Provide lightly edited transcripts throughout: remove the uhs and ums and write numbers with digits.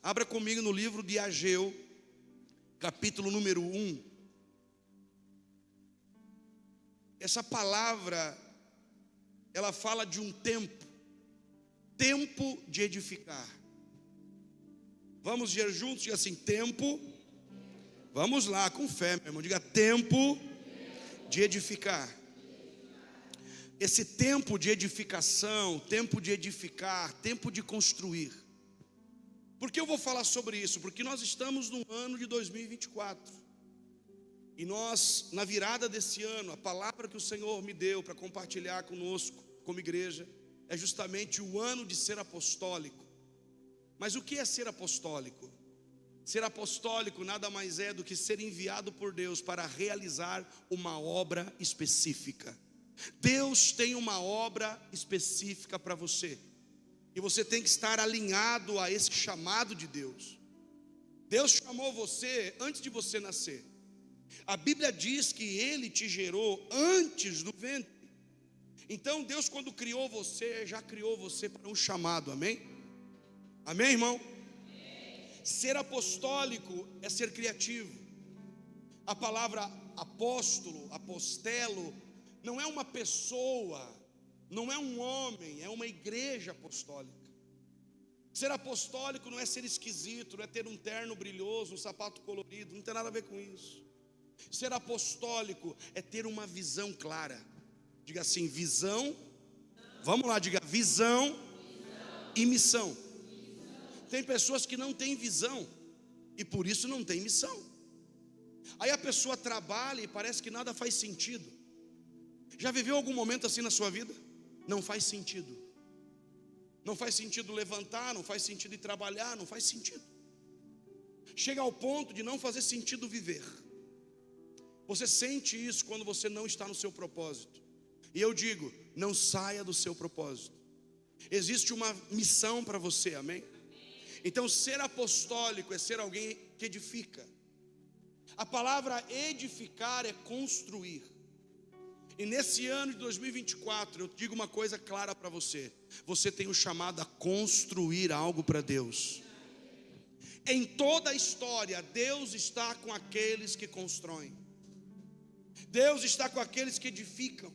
Abra comigo no livro de Ageu, capítulo número 1. Essa palavra, ela fala de um tempo de edificar. Vamos dizer juntos, diga assim, tempo. Vamos lá, com fé, meu irmão, diga tempo de edificar. Esse tempo de edificação, tempo de edificar, tempo de construir. Por que eu vou falar sobre isso? Porque nós estamos no ano de 2024. E nós, na virada desse ano, a palavra que o Senhor me deu para compartilhar conosco, como igreja, é justamente o ano de ser apostólico. Mas o que é ser apostólico? Ser apostólico nada mais é do que ser enviado por Deus para realizar uma obra específica. Deus tem uma obra específica para você, e você tem que estar alinhado a esse chamado de Deus. Deus chamou você antes de você nascer. A Bíblia diz que Ele te gerou antes do ventre. Então Deus, quando criou você, já criou você para um chamado, amém? Amém, irmão? Ser apostólico é ser criativo. A palavra apóstolo, apostelo, não é uma pessoa, não é um homem, é uma igreja apostólica. Ser apostólico não é ser esquisito, não é ter um terno brilhoso, um sapato colorido, não tem nada a ver com isso. Ser apostólico é ter uma visão clara. Diga assim, visão. Vamos lá, diga visão e missão. Tem pessoas que não têm visão e por isso não tem missão. Aí a pessoa trabalha e parece que nada faz sentido. Já viveu algum momento assim na sua vida? Não faz sentido. Não faz sentido levantar, não faz sentido ir trabalhar, não faz sentido. Chega ao ponto de não fazer sentido viver. Você sente isso quando você não está no seu propósito. E eu digo, não saia do seu propósito. Existe uma missão para você, amém? Então ser apostólico é ser alguém que edifica. A palavra edificar é construir. E nesse ano de 2024, eu digo uma coisa clara para você. Você tem o chamado a construir algo para Deus. Em toda a história, Deus está com aqueles que constroem. Deus está com aqueles que edificam.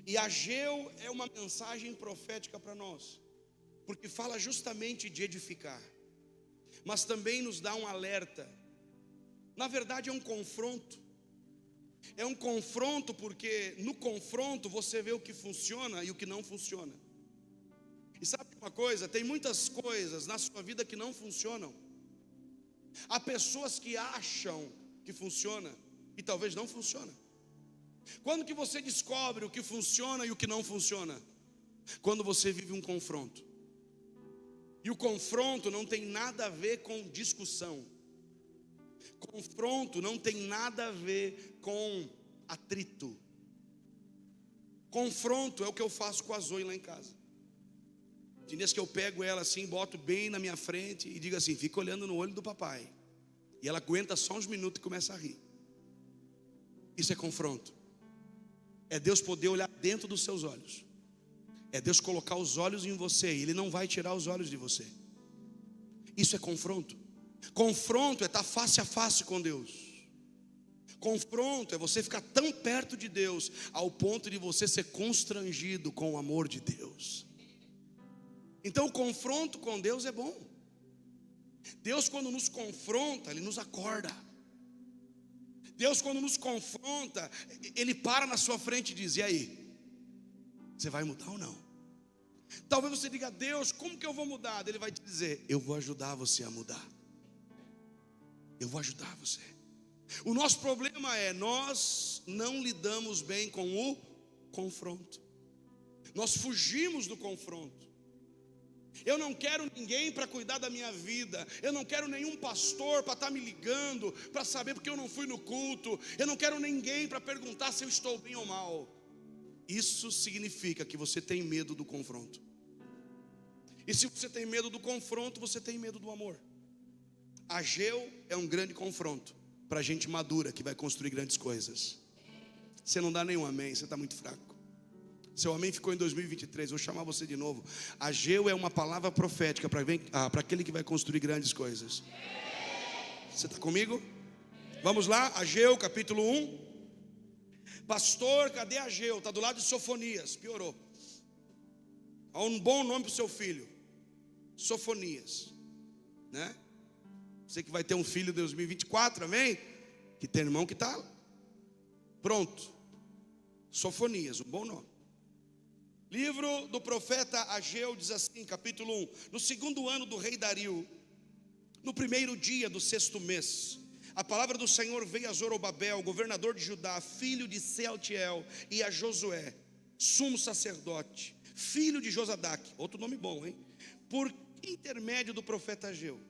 E Ageu é uma mensagem profética para nós, porque fala justamente de edificar, mas também nos dá um alerta. Na verdade é um confronto. É um confronto porque no confronto você vê o que funciona e o que não funciona. E sabe uma coisa? Tem muitas coisas na sua vida que não funcionam. Há pessoas que acham que funciona e talvez não funciona. Quando que você descobre o que funciona e o que não funciona? Quando você vive um confronto. E o confronto não tem nada a ver com discussão. Confronto não tem nada a ver com atrito. Confronto é o que eu faço com a Zoe lá em casa. Tem dias que eu pego ela assim, boto bem na minha frente e digo assim, fica olhando no olho do papai. E ela aguenta só uns minutos e começa a rir. Isso é confronto. É Deus poder olhar dentro dos seus olhos. É Deus colocar os olhos em você e Ele não vai tirar os olhos de você. Isso é confronto. Confronto é estar face a face com Deus. Confronto é você ficar tão perto de Deus ao ponto de você ser constrangido com o amor de Deus. Então o confronto com Deus é bom. Deus, quando nos confronta, Ele nos acorda. Deus, quando nos confronta, Ele para na sua frente e diz, e aí? Você vai mudar ou não? Talvez você diga, Deus, como que eu vou mudar? Ele vai te dizer, eu vou ajudar você a mudar. Eu vou ajudar você. O nosso problema é, nós não lidamos bem com o confronto. Nós fugimos do confronto. Eu não quero ninguém para cuidar da minha vida. Eu não quero nenhum pastor para estar me ligando, para saber porque eu não fui no culto. Eu não quero ninguém para perguntar se eu estou bem ou mal. Isso significa que você tem medo do confronto. E se você tem medo do confronto, você tem medo do amor. Ageu é um grande confronto para gente madura que vai construir grandes coisas. Você não dá nenhum amém, você está muito fraco. Seu amém ficou em 2023, vou chamar você de novo. Ageu é uma palavra profética para aquele que vai construir grandes coisas. Você está comigo? Vamos lá, Ageu capítulo 1. Pastor, cadê Ageu? Está do lado de Sofonias, piorou. Há um bom nome para o seu filho, Sofonias, né? Você que vai ter um filho em 2024, amém? Que tem irmão que está pronto. Sofonias, um bom nome. Livro do profeta Ageu diz assim, capítulo 1. No segundo ano do rei Dario, no primeiro dia do sexto mês, a palavra do Senhor veio a Zorobabel, governador de Judá, filho de Sealtiel, e a Josué, sumo sacerdote, filho de Josadaque, outro nome bom, hein? Por intermédio do profeta Ageu.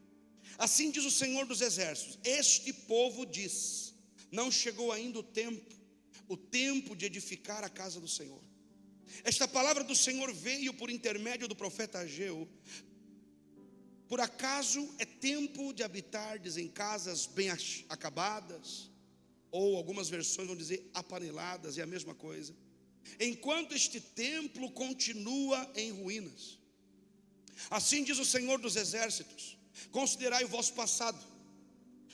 Assim diz o Senhor dos exércitos: este povo diz, não chegou ainda o tempo de edificar a casa do Senhor. Esta palavra do Senhor veio por intermédio do profeta Ageu. Por acaso é tempo de habitardes em casas bem acabadas? Ou algumas versões vão dizer apaneladas, é a mesma coisa. Enquanto este templo continua em ruínas. Assim diz o Senhor dos exércitos: considerai o vosso passado.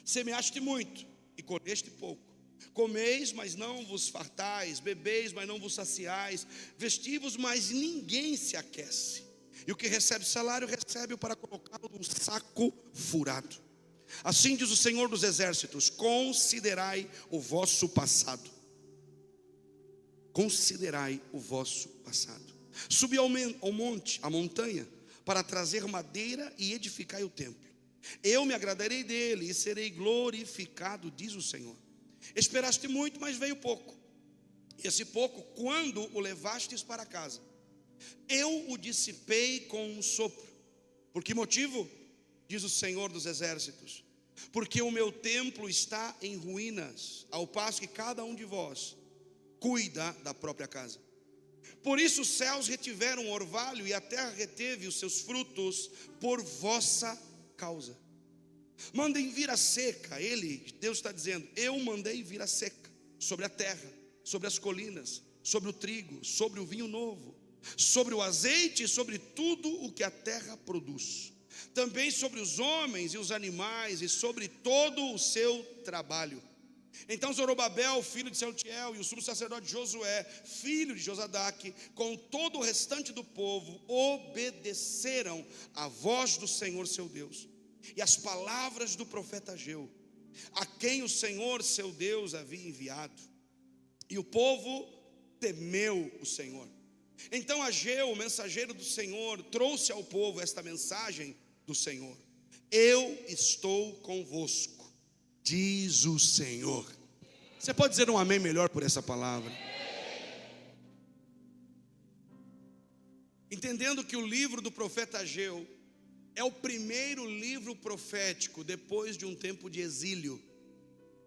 Semeaste muito e colheste pouco. Comeis, mas não vos fartais. Bebeis, mas não vos saciais. Vestivos, mas ninguém se aquece. E o que recebe salário, recebe-o para colocá-lo num saco furado. Assim diz o Senhor dos exércitos: considerai o vosso passado. Considerai o vosso passado. Subi ao monte, à montanha, para trazer madeira e edificai o templo. Eu me agradarei dele e serei glorificado, diz o Senhor. Esperaste muito, mas veio pouco. E esse pouco, quando o levastes para casa, eu o dissipei com um sopro. Por que motivo? Diz o Senhor dos exércitos: porque o meu templo está em ruínas, ao passo que cada um de vós cuida da própria casa. Por isso os céus retiveram o orvalho e a terra reteve os seus frutos por vossa causa. Mandem vir a seca. Deus está dizendo: eu mandei vir a seca sobre a terra, sobre as colinas, sobre o trigo, sobre o vinho novo, sobre o azeite e sobre tudo o que a terra produz. Também sobre os homens e os animais e sobre todo o seu trabalho. Então Zorobabel, filho de Sealtiel, e o sumo sacerdote Josué, filho de Josadaque, com todo o restante do povo, obedeceram à voz do Senhor seu Deus e as palavras do profeta Ageu, a quem o Senhor seu Deus havia enviado. E o povo temeu o Senhor. Então Ageu, o mensageiro do Senhor, trouxe ao povo esta mensagem do Senhor: eu estou convosco, diz o Senhor. Você pode dizer um amém melhor por essa palavra? Entendendo que o livro do profeta Ageu é o primeiro livro profético depois de um tempo de exílio.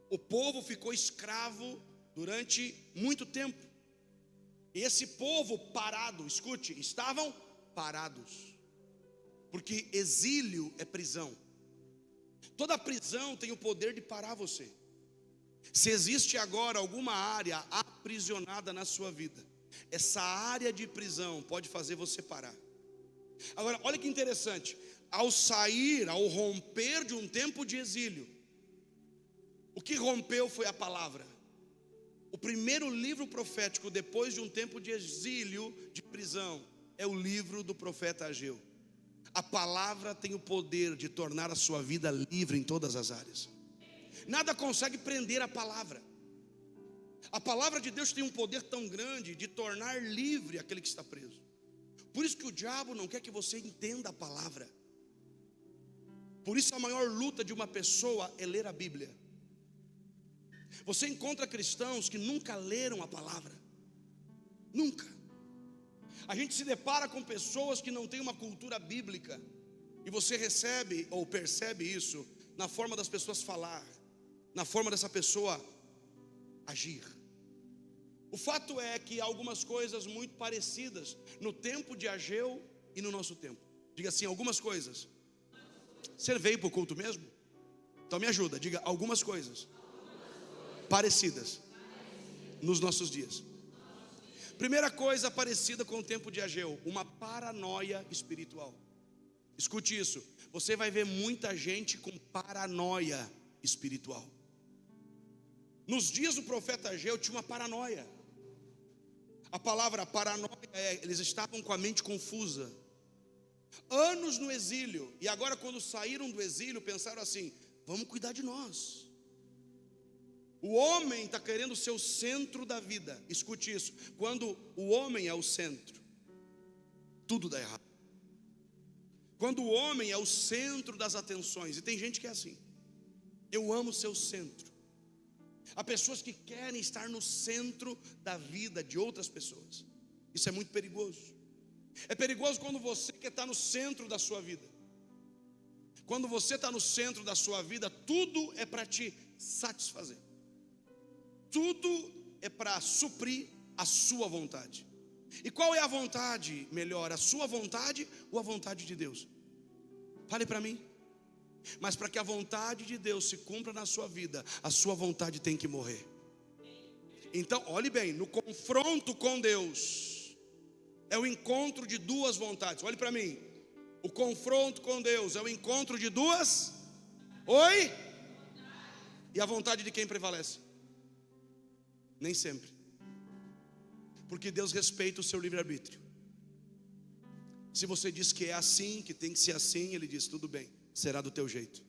O povo ficou escravo durante muito tempo. E esse povo parado, escute, estavam parados. Porque exílio é prisão. Toda prisão tem o poder de parar você. Se existe agora alguma área aprisionada na sua vida, essa área de prisão pode fazer você parar. Agora, olha que interessante. Ao sair, ao romper de um tempo de exílio, o que rompeu foi a palavra. O primeiro livro profético depois de um tempo de exílio, de prisão, é o livro do profeta Ageu. A palavra tem o poder de tornar a sua vida livre em todas as áreas. Nada consegue prender a palavra. A palavra de Deus tem um poder tão grande de tornar livre aquele que está preso. Por isso que o diabo não quer que você entenda a palavra. Por isso a maior luta de uma pessoa é ler a Bíblia. Você encontra cristãos que nunca leram a palavra. Nunca. A gente se depara com pessoas que não têm uma cultura bíblica. E você recebe ou percebe isso na forma das pessoas falar, na forma dessa pessoa agir. O fato é que há algumas coisas muito parecidas no tempo de Ageu e no nosso tempo. Diga assim, algumas coisas. Você veio para o culto mesmo? Então me ajuda, diga algumas coisas parecidas nos nossos dias. Primeira coisa parecida com o tempo de Ageu, uma paranoia espiritual. Escute isso, você vai ver muita gente com paranoia espiritual. Nos dias do profeta Ageu tinha uma paranoia. A palavra paranoia eles estavam com a mente confusa. Anos no exílio, e agora quando saíram do exílio pensaram assim: vamos cuidar de nós. O homem está querendo ser o centro da vida. Escute isso, quando o homem é o centro, tudo dá errado. Quando o homem é o centro das atenções, e tem gente que é assim: eu amo ser o centro. Há pessoas que querem estar no centro da vida de outras pessoas. Isso é muito perigoso. É perigoso quando você quer estar no centro da sua vida. Quando você está no centro da sua vida, tudo é para te satisfazer. Tudo é para suprir a sua vontade. E qual é a vontade melhor? A sua vontade ou a vontade de Deus? Fale para mim. Mas para que a vontade de Deus se cumpra na sua vida, a sua vontade tem que morrer. Então, olhe bem, no confronto com Deus, é o encontro de duas vontades. Olhe para mim, o confronto com Deus é o encontro de duas. Oi? E a vontade de quem prevalece? Nem sempre. Porque Deus respeita o seu livre-arbítrio. Se você diz que é assim, que tem que ser assim, Ele diz: tudo bem, será do teu jeito.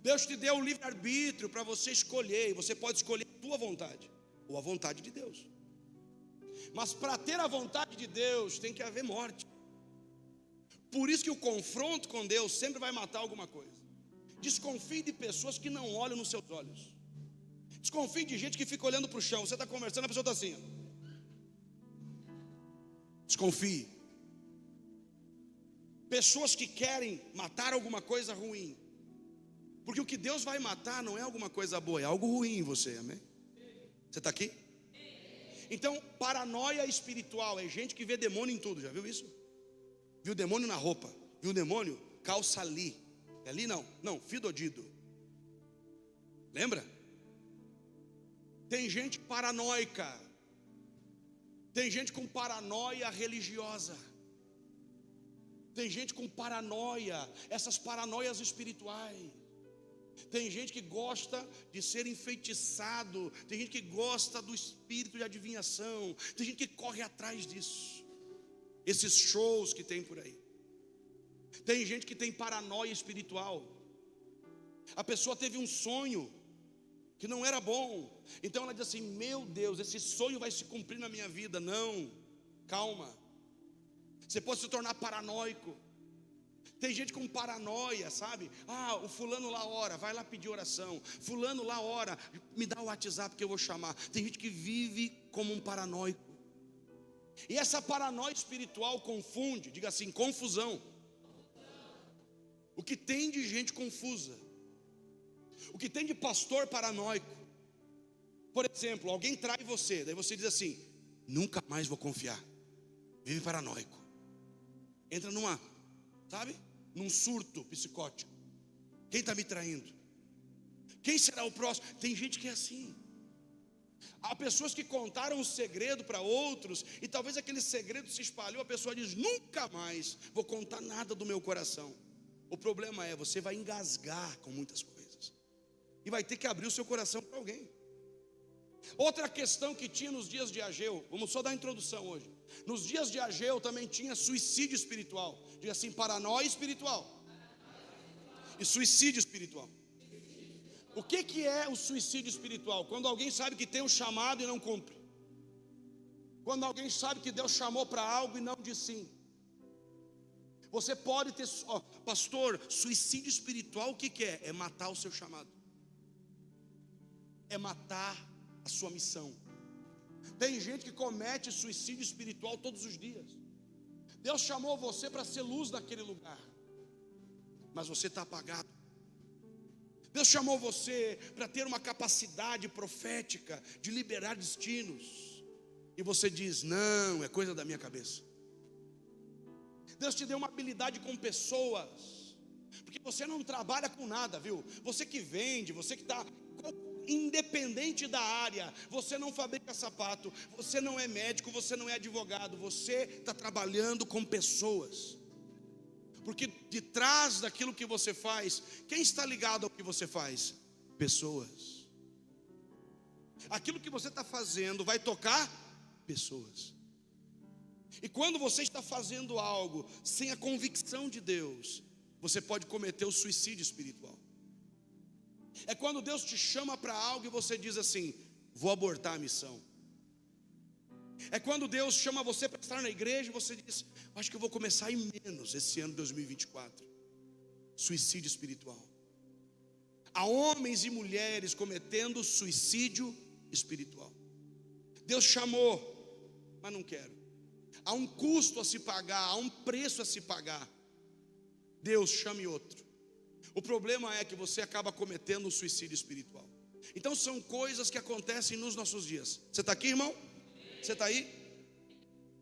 Deus te deu o livre-arbítrio para você escolher, e você pode escolher a tua vontade ou a vontade de Deus. Mas para ter a vontade de Deus tem que haver morte. Por isso que o confronto com Deus sempre vai matar alguma coisa. Desconfie de pessoas que não olham nos seus olhos. Desconfie de gente que fica olhando para o chão. Você está conversando, a pessoa está assim. Desconfie. Pessoas que querem matar alguma coisa ruim. Porque o que Deus vai matar não é alguma coisa boa, é algo ruim em você, amém? Você está aqui? Então, paranoia espiritual é gente que vê demônio em tudo, já viu isso? Viu demônio na roupa, viu demônio, calça ali. É ali não, fidodido. Lembra? Tem gente paranoica. Tem gente com paranoia religiosa. Tem gente com paranoia, essas paranoias espirituais. Tem gente que gosta de ser enfeitiçado. Tem gente que gosta do espírito de adivinhação. Tem gente que corre atrás disso. Esses shows que tem por aí. Tem gente que tem paranoia espiritual. A pessoa teve um sonho que não era bom, então ela diz assim: meu Deus, esse sonho vai se cumprir na minha vida. Não, calma. Você pode se tornar paranoico. Tem gente com paranoia, sabe? O fulano lá ora, vai lá pedir oração. Fulano lá ora, me dá o WhatsApp que eu vou chamar. Tem gente que vive como um paranoico. E essa paranoia espiritual confunde, diga assim, confusão. O que tem de gente confusa? O que tem de pastor paranoico? Por exemplo, alguém trai você, daí você diz assim: nunca mais vou confiar. Vive paranoico. Entra num surto psicótico. Quem está me traindo? Quem será o próximo? Tem gente que é assim. Há pessoas que contaram um segredo para outros, e talvez aquele segredo se espalhou. A pessoa diz: nunca mais vou contar nada do meu coração. O problema é, você vai engasgar com muitas coisas, e vai ter que abrir o seu coração para alguém. Outra questão que tinha nos dias de Ageu, vamos só dar a introdução hoje. Nos dias de Ageu também tinha suicídio espiritual. Diga assim, paranoia espiritual e suicídio espiritual. O que é o suicídio espiritual? Quando alguém sabe que tem um chamado e não cumpre. Quando alguém sabe que Deus chamou para algo e não diz sim. Você pode ter, pastor, suicídio espiritual o que é? É matar o seu chamado. É matar a sua missão. Tem gente que comete suicídio espiritual todos os dias. Deus chamou você para ser luz naquele lugar, mas você está apagado. Deus chamou você para ter uma capacidade profética de liberar destinos, e você diz: não, é coisa da minha cabeça. Deus te deu uma habilidade com pessoas, porque você não trabalha com nada, viu? Você que vende, você que está independente da área. Você não fabrica sapato, você não é médico, você não é advogado, você está trabalhando com pessoas. Porque de trás daquilo que você faz, quem está ligado ao que você faz? Pessoas. Aquilo que você está fazendo vai tocar pessoas. E quando você está fazendo algo sem a convicção de Deus, você pode cometer o suicídio espiritual. É quando Deus te chama para algo e você diz assim: vou abortar a missão. É quando Deus chama você para estar na igreja e você diz: acho que eu vou começar a ir menos esse ano de 2024. Suicídio espiritual. Há homens e mulheres cometendo suicídio espiritual. Deus chamou, mas não quero. Há um custo a se pagar, há um preço a se pagar. Deus chame outro. O problema é que você acaba cometendo um suicídio espiritual. Então são coisas que acontecem nos nossos dias. Você está aqui, irmão? Você está aí?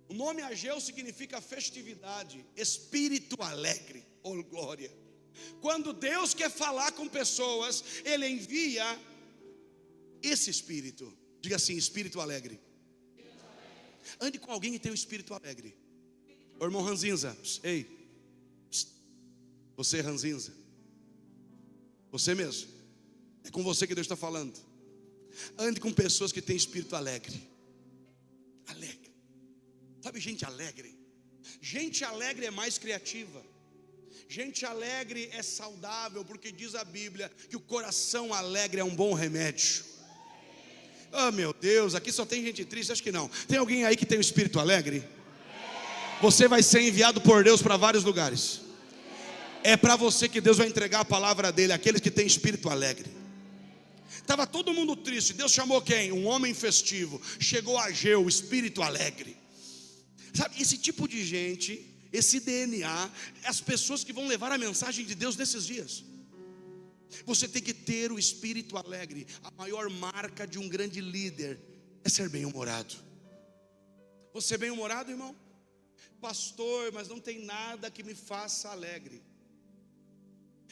O nome Ageu significa festividade, espírito alegre, oh glória. Quando Deus quer falar com pessoas, Ele envia esse espírito. Diga assim: espírito alegre. Ande com alguém que tem um espírito alegre. Ô irmão Ranzinza, ei, você Ranzinza, você mesmo, é com você que Deus está falando. Ande com pessoas que têm espírito alegre. Alegre. Sabe gente alegre? Gente alegre é mais criativa. Gente alegre é saudável, porque diz a Bíblia que o coração alegre é um bom remédio. Oh meu Deus, aqui só tem gente triste, acho que não. Tem alguém aí que tem um espírito alegre? Você vai ser enviado por Deus para vários lugares. É para você que Deus vai entregar a palavra dele, aqueles que têm espírito alegre. Estava todo mundo triste, Deus chamou quem? Um homem festivo. Chegou Ageu, o espírito alegre. Sabe, esse tipo de gente, esse DNA, as pessoas que vão levar a mensagem de Deus nesses dias. Você tem que ter o espírito alegre. A maior marca de um grande líder é ser bem-humorado. Você é bem-humorado, irmão? Pastor, mas não tem nada que me faça alegre.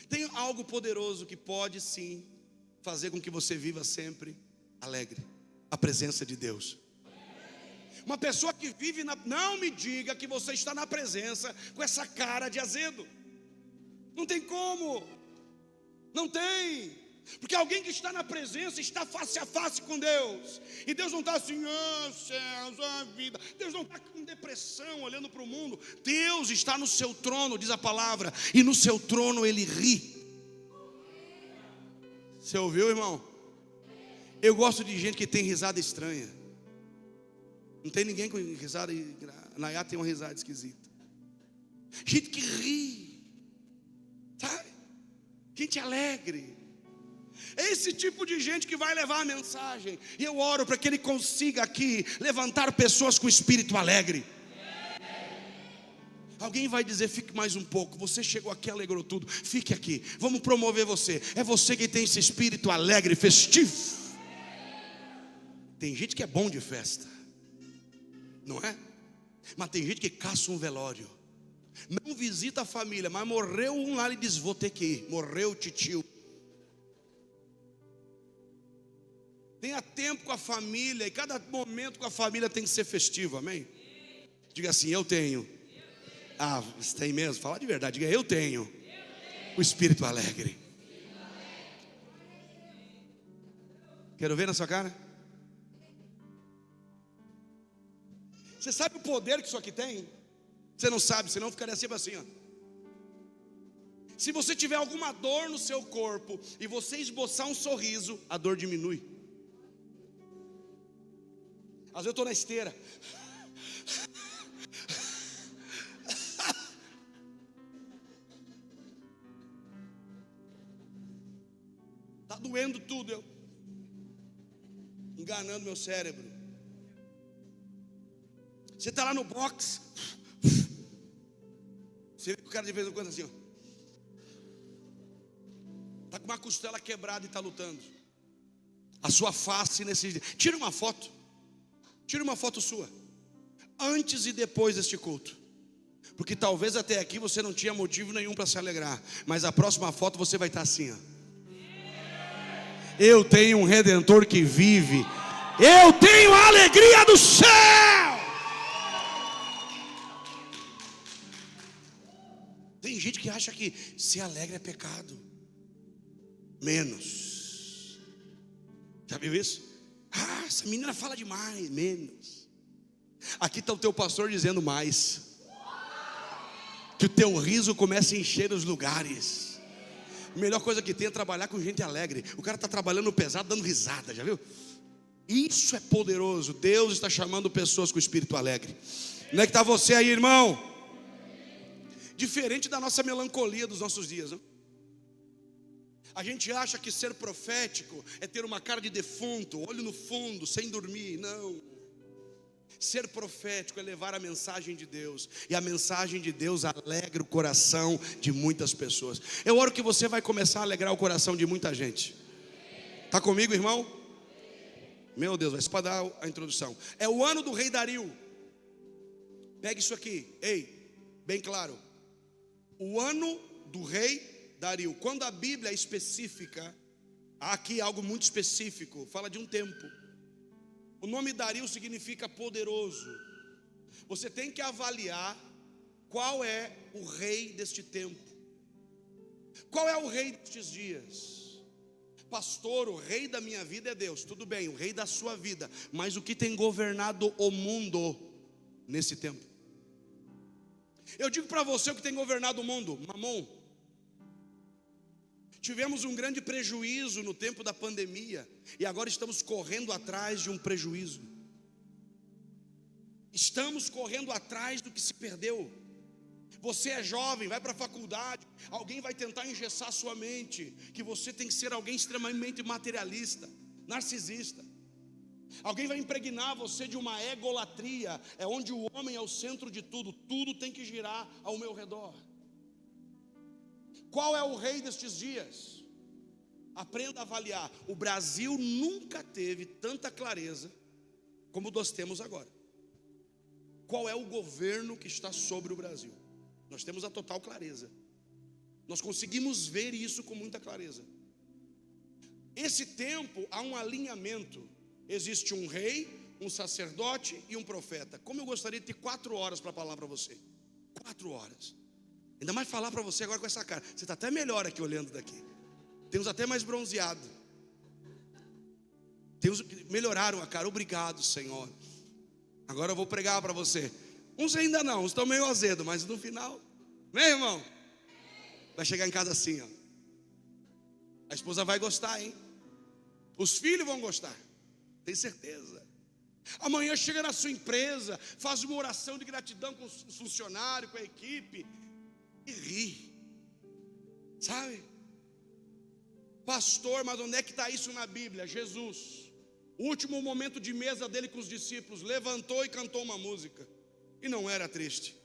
Tem algo poderoso que pode sim fazer com que você viva sempre alegre: a presença de Deus. Uma pessoa que vive não me diga que você está na presença com essa cara de azedo. Não tem como. Não tem. Porque alguém que está na presença está face a face com Deus. E Deus não está assim: ah, céus, ah, vida. Deus não está com depressão olhando para o mundo. Deus está no seu trono, diz a palavra, e no seu trono Ele ri. Você ouviu, irmão? Eu gosto de gente que tem risada estranha. Não tem ninguém com risada. Nayá tem uma risada esquisita. Gente que ri, sabe? Gente alegre. É esse tipo de gente que vai levar a mensagem. E eu oro para que ele consiga aqui levantar pessoas com espírito alegre. Alguém vai dizer: fique mais um pouco, você chegou aqui, alegrou tudo, fique aqui, vamos promover você. É você que tem esse espírito alegre, festivo. Tem gente que é bom de festa, não é? Mas tem gente que caça um velório, não visita a família, mas morreu um lá e diz: vou ter que ir. Morreu o titio. Tenha tempo com a família, e cada momento com a família tem que ser festivo, amém? Diga assim: eu tenho. Ah, você tem mesmo? Fala de verdade. Diga: eu tenho o espírito alegre. Quero ver na sua cara. Você sabe o poder que isso aqui tem? Você não sabe, senão ficaria sempre assim, ó. Se você tiver alguma dor no seu corpo e você esboçar um sorriso, a dor diminui. Às vezes eu estou na esteira. Está doendo tudo, eu enganando meu cérebro. Você está lá no box, você vê que o cara de vez em quando assim, ó, está com uma costela quebrada e está lutando. A sua face nesse dia. Tira uma foto sua, antes e depois deste culto. Porque talvez até aqui você não tinha motivo nenhum para se alegrar, mas a próxima foto você vai estar assim, ó. Eu tenho um Redentor que vive. Eu tenho a alegria do céu. Tem gente que acha que ser alegre é pecado. Menos. Já viu isso? Ah, essa menina fala demais. Menos. Aqui está o teu pastor dizendo mais. Que o teu riso comece a encher os lugares. A melhor coisa que tem é trabalhar com gente alegre. O cara está trabalhando pesado, dando risada, já viu? Isso é poderoso. Deus está chamando pessoas com espírito alegre. Não é que está você aí, irmão? Diferente da nossa melancolia dos nossos dias, não? A gente acha que ser profético é ter uma cara de defunto, olho no fundo, sem dormir. Não. Ser profético é levar a mensagem de Deus. E a mensagem de Deus alegra o coração de muitas pessoas. Eu oro que você vai começar a alegrar o coração de muita gente. Está comigo, irmão? Meu Deus, vai só para dar a introdução. É o ano do rei Dario. Pegue isso aqui. Ei, bem claro. O ano do rei Dario. Quando a Bíblia é específica, há aqui algo muito específico. Fala de um tempo. O nome Dario significa poderoso. Você tem que avaliar qual é o rei deste tempo. Qual é o rei destes dias? Pastor, o rei da minha vida é Deus. Tudo bem, o rei da sua vida. Mas o que tem governado o mundo nesse tempo? Eu digo para você o que tem governado o mundo: Mamon. Tivemos um grande prejuízo no tempo da pandemia, e agora estamos correndo atrás de um prejuízo. Estamos correndo atrás do que se perdeu. Você é jovem, vai para a faculdade, alguém vai tentar engessar sua mente, que você tem que ser alguém extremamente materialista, narcisista. Alguém vai impregnar você de uma egolatria, é onde o homem é o centro de tudo, tudo tem que girar ao meu redor. Qual é o rei destes dias? Aprenda a avaliar. O Brasil nunca teve tanta clareza como nós temos agora. Qual é o governo que está sobre o Brasil? Nós temos a total clareza. Nós conseguimos ver isso com muita clareza. Esse tempo há um alinhamento. Existe um rei, um sacerdote e um profeta. Como eu gostaria de ter 4 horas para falar para você. 4 horas. Ainda mais falar para você agora com essa cara. Você está até melhor aqui olhando daqui. Tem uns até mais bronzeado. Tem uns que melhoraram a cara. Obrigado, Senhor. Agora eu vou pregar para você. Uns ainda não, uns estão meio azedo, mas no final, vem, irmão. Vai chegar em casa assim, ó. A esposa vai gostar, hein? Os filhos vão gostar. Tem certeza. Amanhã chega na sua empresa, faz uma oração de gratidão com os funcionários, com a equipe, e ri. Sabe? Pastor, mas onde é que está isso na Bíblia? Jesus, o último momento de mesa dele com os discípulos, levantou e cantou uma música. E não era triste,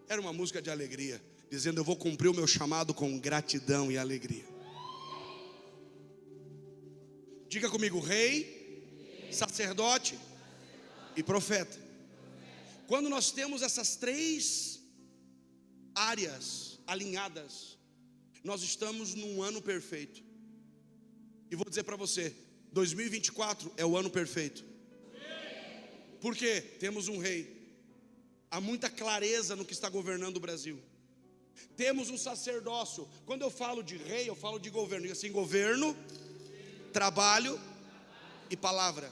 era uma música de alegria, dizendo: eu vou cumprir o meu chamado com gratidão e alegria. Diga comigo: rei, sacerdote e profeta. Quando nós temos essas 3 áreas alinhadas, nós estamos num ano perfeito. E vou dizer para você, 2024 é o ano perfeito. Por quê? Temos um rei. Há muita clareza no que está governando o Brasil. Temos um sacerdócio. Quando eu falo de rei, eu falo de governo. E assim, governo, trabalho e palavra.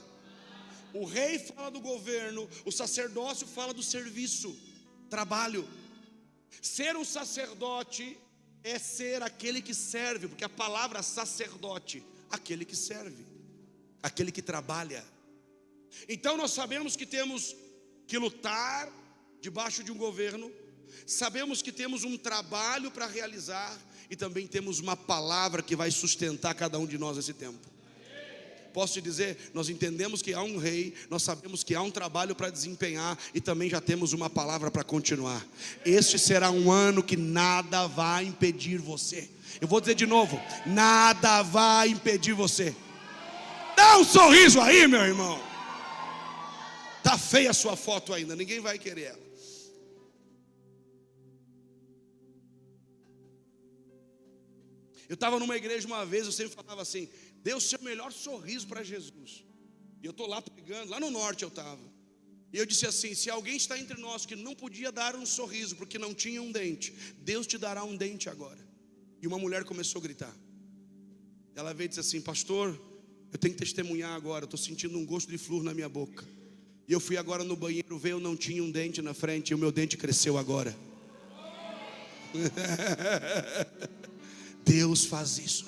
O rei fala do governo, o sacerdócio fala do serviço, trabalho. Ser um sacerdote é ser aquele que serve, porque a palavra sacerdote, aquele que serve, aquele que trabalha. Então nós sabemos que temos que lutar debaixo de um governo, sabemos que temos um trabalho para realizar e também temos uma palavra que vai sustentar cada um de nós nesse tempo. Posso te dizer, nós entendemos que há um rei, nós sabemos que há um trabalho para desempenhar e também já temos uma palavra para continuar. Este será um ano que nada vai impedir você. Eu vou dizer de novo, nada vai impedir você. Dá um sorriso aí, meu irmão. Tá feia a sua foto ainda, ninguém vai querer ela. Eu estava numa igreja uma vez, eu sempre falava assim: dê o seu melhor sorriso para Jesus. E eu estou lá pregando, lá no norte eu estava. E eu disse assim: se alguém está entre nós que não podia dar um sorriso porque não tinha um dente, Deus te dará um dente agora. E uma mulher começou a gritar. Ela veio e disse assim: pastor, eu tenho que testemunhar agora, estou sentindo um gosto de flúor na minha boca. E eu fui agora no banheiro ver, eu não tinha um dente na frente, e o meu dente cresceu agora. Deus faz isso.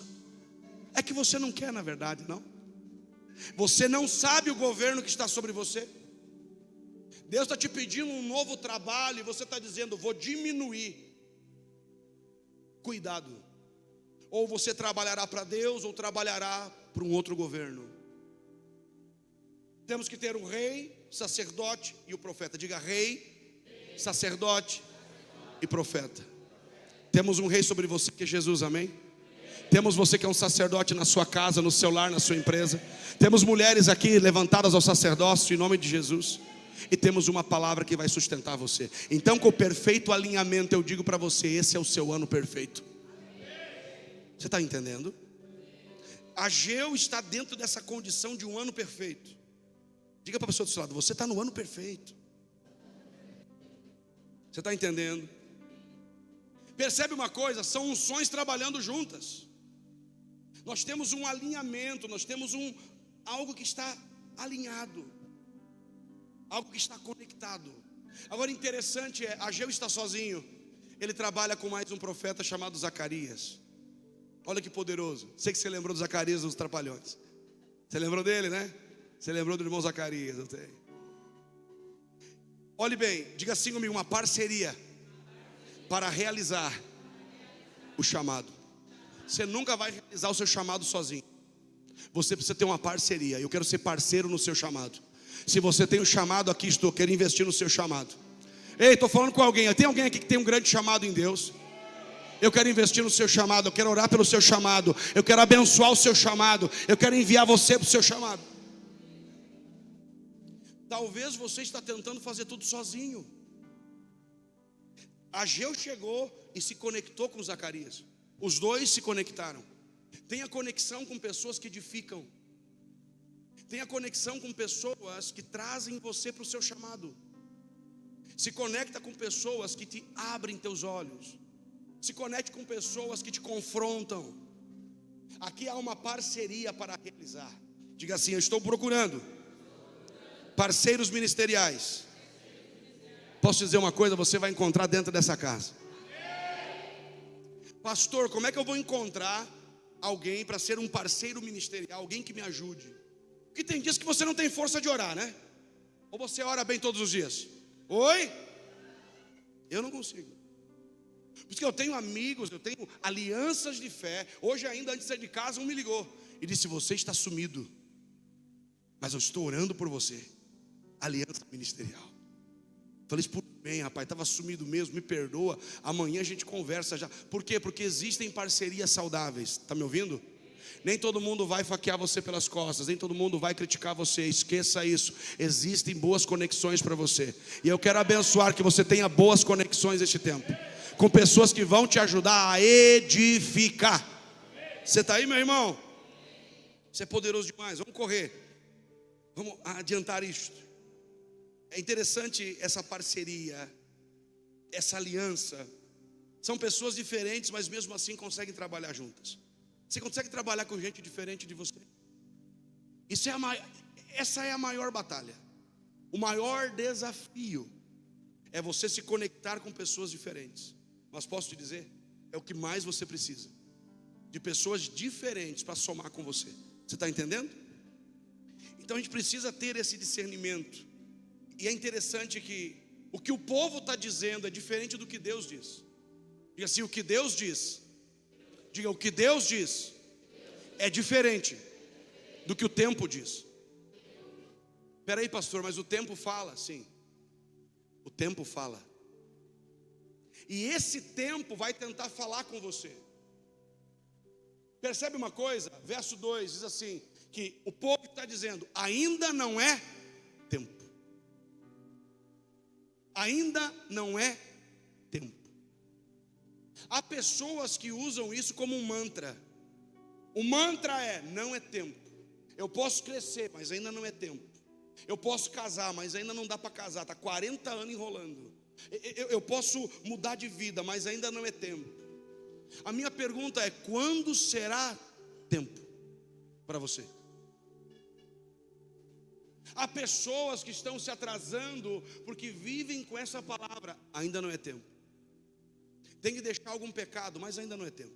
É que você não quer, na verdade, não? Você não sabe o governo que está sobre você. Deus está te pedindo um novo trabalho e você está dizendo: vou diminuir. Cuidado. Ou você trabalhará para Deus ou trabalhará para um outro governo. Temos que ter o rei, sacerdote e o profeta. Diga: rei, sacerdote e profeta. Temos um rei sobre você que é Jesus, amém? Temos você que é um sacerdote na sua casa, no seu lar, na sua empresa. Temos mulheres aqui levantadas ao sacerdócio em nome de Jesus. E temos uma palavra que vai sustentar você. Então, com o perfeito alinhamento, eu digo para você: esse é o seu ano perfeito. Você está entendendo? Ageu está dentro dessa condição de um ano perfeito. Diga para a pessoa do seu lado: você está no ano perfeito. Você está entendendo? Percebe uma coisa? São unções trabalhando juntas. Nós temos um alinhamento, nós temos algo que está alinhado, algo que está conectado. Agora, interessante é, Ageu está sozinho. Ele trabalha com mais um profeta chamado Zacarias. Olha que poderoso. Sei que você lembrou do Zacarias dos Trapalhões. Você lembrou dele, né? Você lembrou do irmão Zacarias, eu tenho. Olhe bem, diga assim comigo: uma parceria para realizar o chamado. Você nunca vai realizar o seu chamado sozinho. Você precisa ter uma parceria. Eu quero ser parceiro no seu chamado. Se você tem um chamado, aqui estou, quero investir no seu chamado. Ei, estou falando com alguém. Tem alguém aqui que tem um grande chamado em Deus? Eu quero investir no seu chamado, eu quero orar pelo seu chamado, eu quero abençoar o seu chamado, eu quero enviar você para o seu chamado. Talvez você está tentando fazer tudo sozinho. Ageu chegou e se conectou com Zacarias. Os dois se conectaram. Tenha conexão com pessoas que edificam. Tenha conexão com pessoas que trazem você para o seu chamado. Se conecta com pessoas que te abrem teus olhos. Se conecte com pessoas que te confrontam. Aqui há uma parceria para realizar. Diga assim: eu estou procurando parceiros ministeriais. Posso dizer uma coisa? Você vai encontrar dentro dessa casa. Pastor, como é que eu vou encontrar alguém para ser um parceiro ministerial? Alguém que me ajude. Porque tem dias que você não tem força de orar, né? Ou você ora bem todos os dias? Oi? Eu não consigo. Porque eu tenho amigos, eu tenho alianças de fé. Hoje ainda, antes de sair de casa, um me ligou e disse: você está sumido, mas eu estou orando por você. Aliança ministerial. Falei: por bem, rapaz, estava sumido mesmo, me perdoa. Amanhã a gente conversa já. Por quê? Porque existem parcerias saudáveis. Está me ouvindo? Nem todo mundo vai faquear você pelas costas, nem todo mundo vai criticar você. Esqueça isso. Existem boas conexões para você. E eu quero abençoar que você tenha boas conexões neste tempo, com pessoas que vão te ajudar a edificar. Você está aí, meu irmão? Você é poderoso demais. Vamos correr. Vamos adiantar isto. É interessante essa parceria, essa aliança. São pessoas diferentes, mas mesmo assim conseguem trabalhar juntas. Você consegue trabalhar com gente diferente de você? Essa é a maior batalha. O maior desafio é você se conectar com pessoas diferentes. Mas posso te dizer, é o que mais você precisa, de pessoas diferentes para somar com você. Você está entendendo? Então a gente precisa ter esse discernimento. E é interessante que o que o povo está dizendo é diferente do que Deus diz. Diga assim: o que Deus diz. Diga: o que Deus diz é diferente do que o tempo diz. Espera aí, pastor, mas o tempo fala. Sim, o tempo fala. E esse tempo vai tentar falar com você. Percebe uma coisa? Verso 2 diz assim, que o povo está dizendo: ainda não é tempo. Ainda não é tempo. Há pessoas que usam isso como um mantra. O mantra é: não é tempo. Eu posso crescer, mas ainda não é tempo. Eu posso casar, mas ainda não dá para casar. Está 40 anos enrolando. Eu posso mudar de vida, mas ainda não é tempo. A minha pergunta é: quando será tempo para você? Há pessoas que estão se atrasando porque vivem com essa palavra: ainda não é tempo. Tem que deixar algum pecado, mas ainda não é tempo.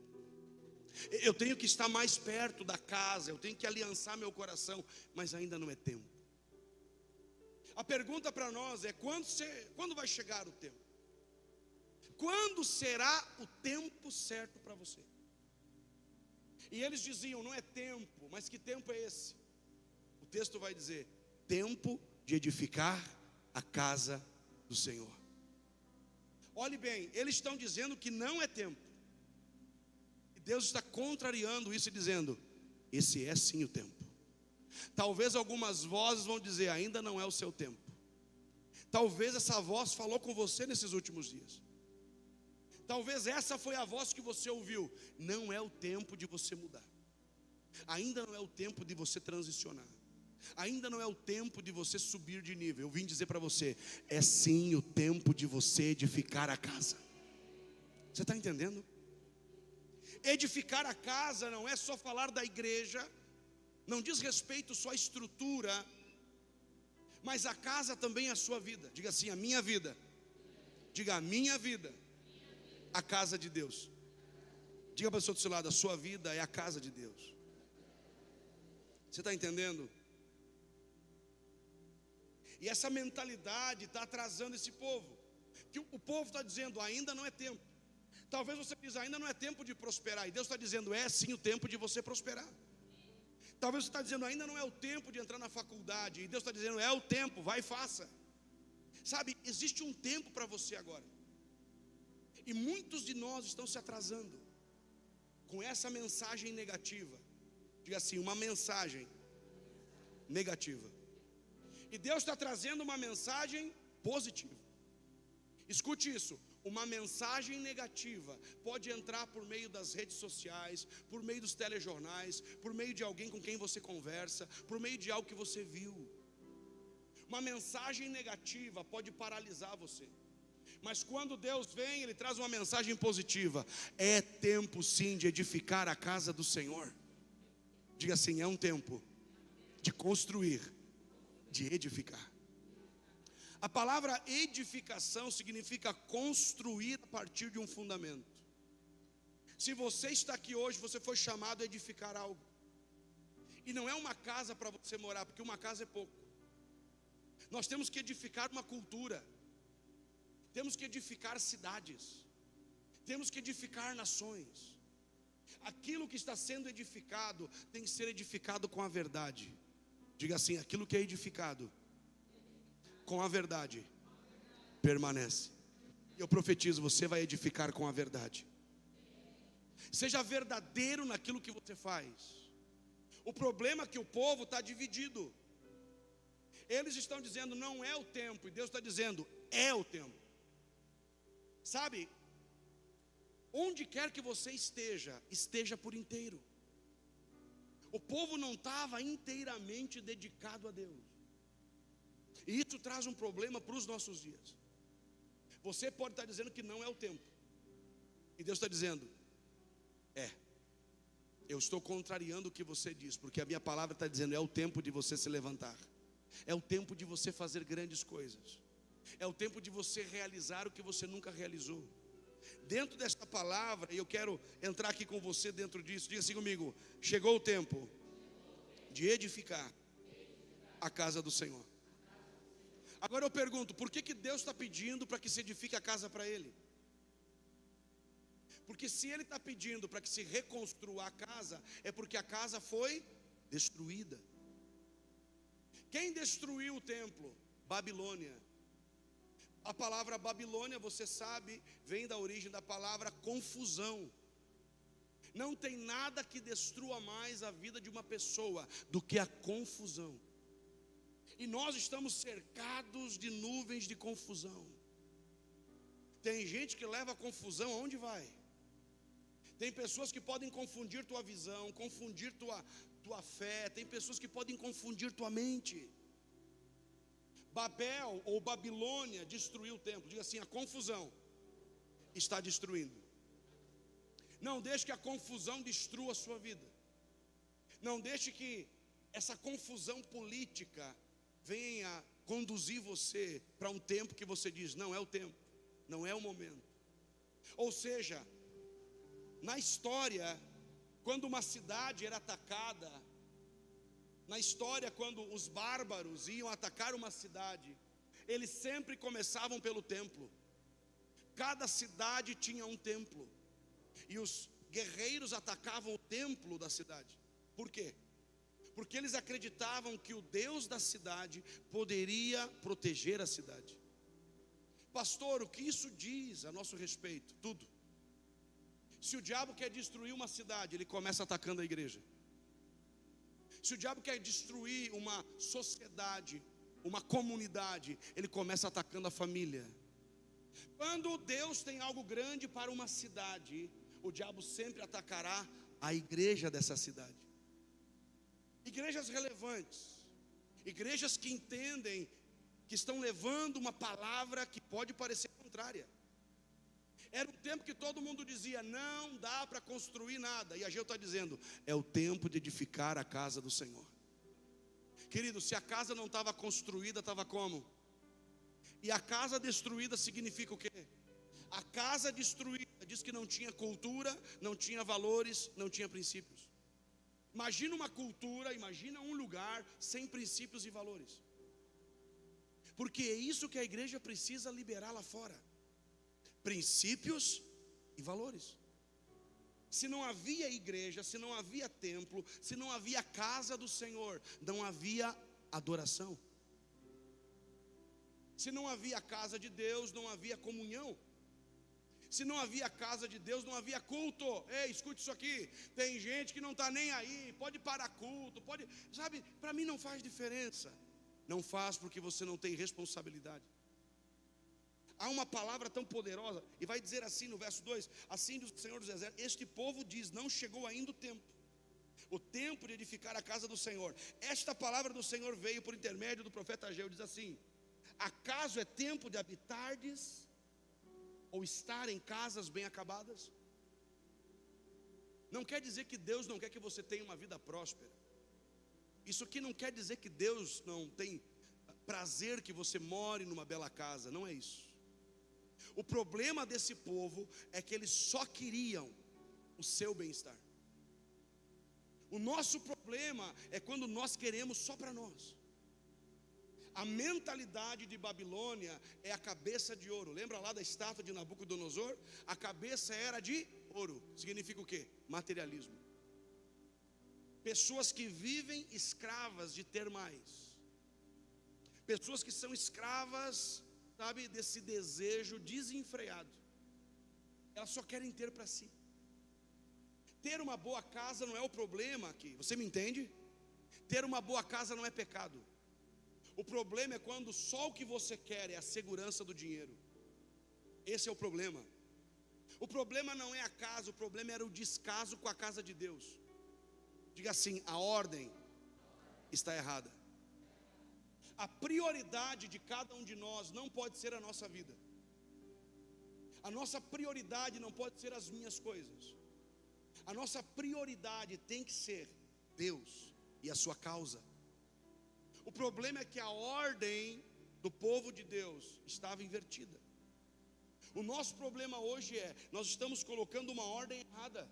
Eu tenho que estar mais perto da casa, eu tenho que aliançar meu coração, mas ainda não é tempo. A pergunta para nós é: quando vai chegar o tempo? Quando será o tempo certo para você? E eles diziam: não é tempo, mas que tempo é esse? O texto vai dizer: tempo de edificar a casa do Senhor. Olhe bem, eles estão dizendo que não é tempo. E Deus está contrariando isso e dizendo: esse é sim o tempo. Talvez algumas vozes vão dizer: ainda não é o seu tempo. Talvez essa voz falou com você nesses últimos dias. Talvez essa foi a voz que você ouviu: não é o tempo de você mudar. Ainda não é o tempo de você transicionar. Ainda não é o tempo de você subir de nível. Eu vim dizer para você: é sim o tempo de você edificar a casa. Você está entendendo? Edificar a casa não é só falar da igreja, não diz respeito só à estrutura, mas a casa também é a sua vida. Diga assim: a minha vida. Diga: a minha vida, a casa de Deus. Diga para o seu lado: a sua vida é a casa de Deus. Você está entendendo? E essa mentalidade está atrasando esse povo. Que o povo está dizendo: ainda não é tempo. Talvez você diz: ainda não é tempo de prosperar. E Deus está dizendo: é sim o tempo de você prosperar. Talvez você está dizendo: ainda não é o tempo de entrar na faculdade. E Deus está dizendo: é o tempo, vai e faça. Sabe, existe um tempo para você agora. E muitos de nós estão se atrasando com essa mensagem negativa. Diga assim: uma mensagem negativa. E Deus está trazendo uma mensagem positiva. Escute isso: uma mensagem negativa pode entrar por meio das redes sociais, por meio dos telejornais, por meio de alguém com quem você conversa, por meio de algo que você viu. Uma mensagem negativa pode paralisar você. Mas quando Deus vem, Ele traz uma mensagem positiva. É tempo sim de edificar a casa do Senhor. Diga assim: é um tempo de construir, de edificar. A palavra edificação significa construir a partir de um fundamento. Se você está aqui hoje, você foi chamado a edificar algo. E não é uma casa para você morar, porque uma casa é pouco. Nós temos que edificar uma cultura. Temos que edificar cidades. Temos que edificar nações. Aquilo que está sendo edificado tem que ser edificado com a verdade. Diga assim: aquilo que é edificado com a verdade permanece. Eu profetizo: você vai edificar com a verdade. Seja verdadeiro naquilo que você faz. O problema é que o povo está dividido. Eles estão dizendo: não é o tempo. E Deus está dizendo: é o tempo. Sabe, onde quer que você esteja, esteja por inteiro. O povo não estava inteiramente dedicado a Deus. E isso traz um problema para os nossos dias. Você pode estar dizendo que não é o tempo. E Deus está dizendo: eu estou contrariando o que você diz, porque a minha palavra está dizendo: é o tempo de você se levantar. É o tempo de você fazer grandes coisas. É o tempo de você realizar o que você nunca realizou. Dentro desta palavra, e eu quero entrar aqui com você dentro disso. Diga assim comigo: chegou o tempo de edificar a casa do Senhor. Agora eu pergunto: por que Deus está pedindo para que se edifique a casa para Ele? Porque se Ele está pedindo para que se reconstrua a casa, é porque a casa foi destruída. Quem destruiu o templo? Babilônia. A palavra Babilônia, você sabe, vem da origem da palavra confusão. Não tem nada que destrua mais a vida de uma pessoa do que a confusão. E nós estamos cercados de nuvens de confusão. Tem gente que leva a confusão aonde vai? Tem pessoas que podem confundir tua visão, confundir tua fé. Tem pessoas que podem confundir tua mente. Babel ou Babilônia destruiu o templo. Diga assim: a confusão está destruindo. Não deixe que a confusão destrua a sua vida. Não deixe que essa confusão política venha conduzir você para um tempo que você diz: não é o tempo, não é o momento. Ou seja, na história, quando uma cidade era atacada, na história, quando os bárbaros iam atacar uma cidade, eles sempre começavam pelo templo. Cada cidade tinha um templo, e os guerreiros atacavam o templo da cidade. Por quê? Porque eles acreditavam que o Deus da cidade poderia proteger a cidade. Pastor, o que isso diz a nosso respeito? Tudo. Se o diabo quer destruir uma cidade, ele começa atacando a igreja. Se o diabo quer destruir uma sociedade, uma comunidade, ele começa atacando a família. Quando Deus tem algo grande para uma cidade, o diabo sempre atacará a igreja dessa cidade. Igrejas relevantes, igrejas que entendem que estão levando uma palavra que pode parecer contrária. Era um tempo que todo mundo dizia: não dá para construir nada. E Ageu está dizendo: é o tempo de edificar a casa do Senhor. Querido, se a casa não estava construída, estava como? E a casa destruída significa o quê? A casa destruída diz que não tinha cultura, não tinha valores, não tinha princípios. Imagina uma cultura, imagina um lugar sem princípios e valores. Porque é isso que a igreja precisa liberar lá fora: princípios e valores. Se não havia igreja, se não havia templo, se não havia casa do Senhor, não havia adoração. Se não havia casa de Deus, não havia comunhão. Se não havia casa de Deus, não havia culto. Ei, escute isso aqui: tem gente que não está nem aí, pode parar culto, pode, sabe, para mim não faz diferença. Não faz, porque você não tem responsabilidade. Há uma palavra tão poderosa, e vai dizer assim no verso 2: assim diz o Senhor dos Exércitos, este povo diz, não chegou ainda o tempo de edificar a casa do Senhor. Esta palavra do Senhor veio por intermédio do profeta Ageu, diz assim: acaso é tempo de habitardes ou estar em casas bem acabadas? Não quer dizer que Deus não quer que você tenha uma vida próspera. Isso aqui não quer dizer que Deus não tem prazer que você more numa bela casa. Não é isso. O problema desse povo é que eles só queriam o seu bem-estar. O nosso problema é quando nós queremos só para nós. A mentalidade de Babilônia é a cabeça de ouro. Lembra lá da estátua de Nabucodonosor? A cabeça era de ouro. Significa o quê? Materialismo. Pessoas que vivem escravas de ter mais. Pessoas que são escravas, sabe, desse desejo desenfreado. Elas só querem ter para si. Ter uma boa casa não é o problema aqui. Você me entende? Ter uma boa casa não é pecado. O problema é quando só o que você quer é a segurança do dinheiro. Esse é o problema. O problema não é a casa, o problema era o descaso com a casa de Deus. Diga assim: a ordem está errada. A prioridade de cada um de nós não pode ser a nossa vida. A nossa prioridade não pode ser as minhas coisas. A nossa prioridade tem que ser Deus e a sua causa. O problema é que a ordem do povo de Deus estava invertida. O nosso problema hoje é, nós estamos colocando uma ordem errada.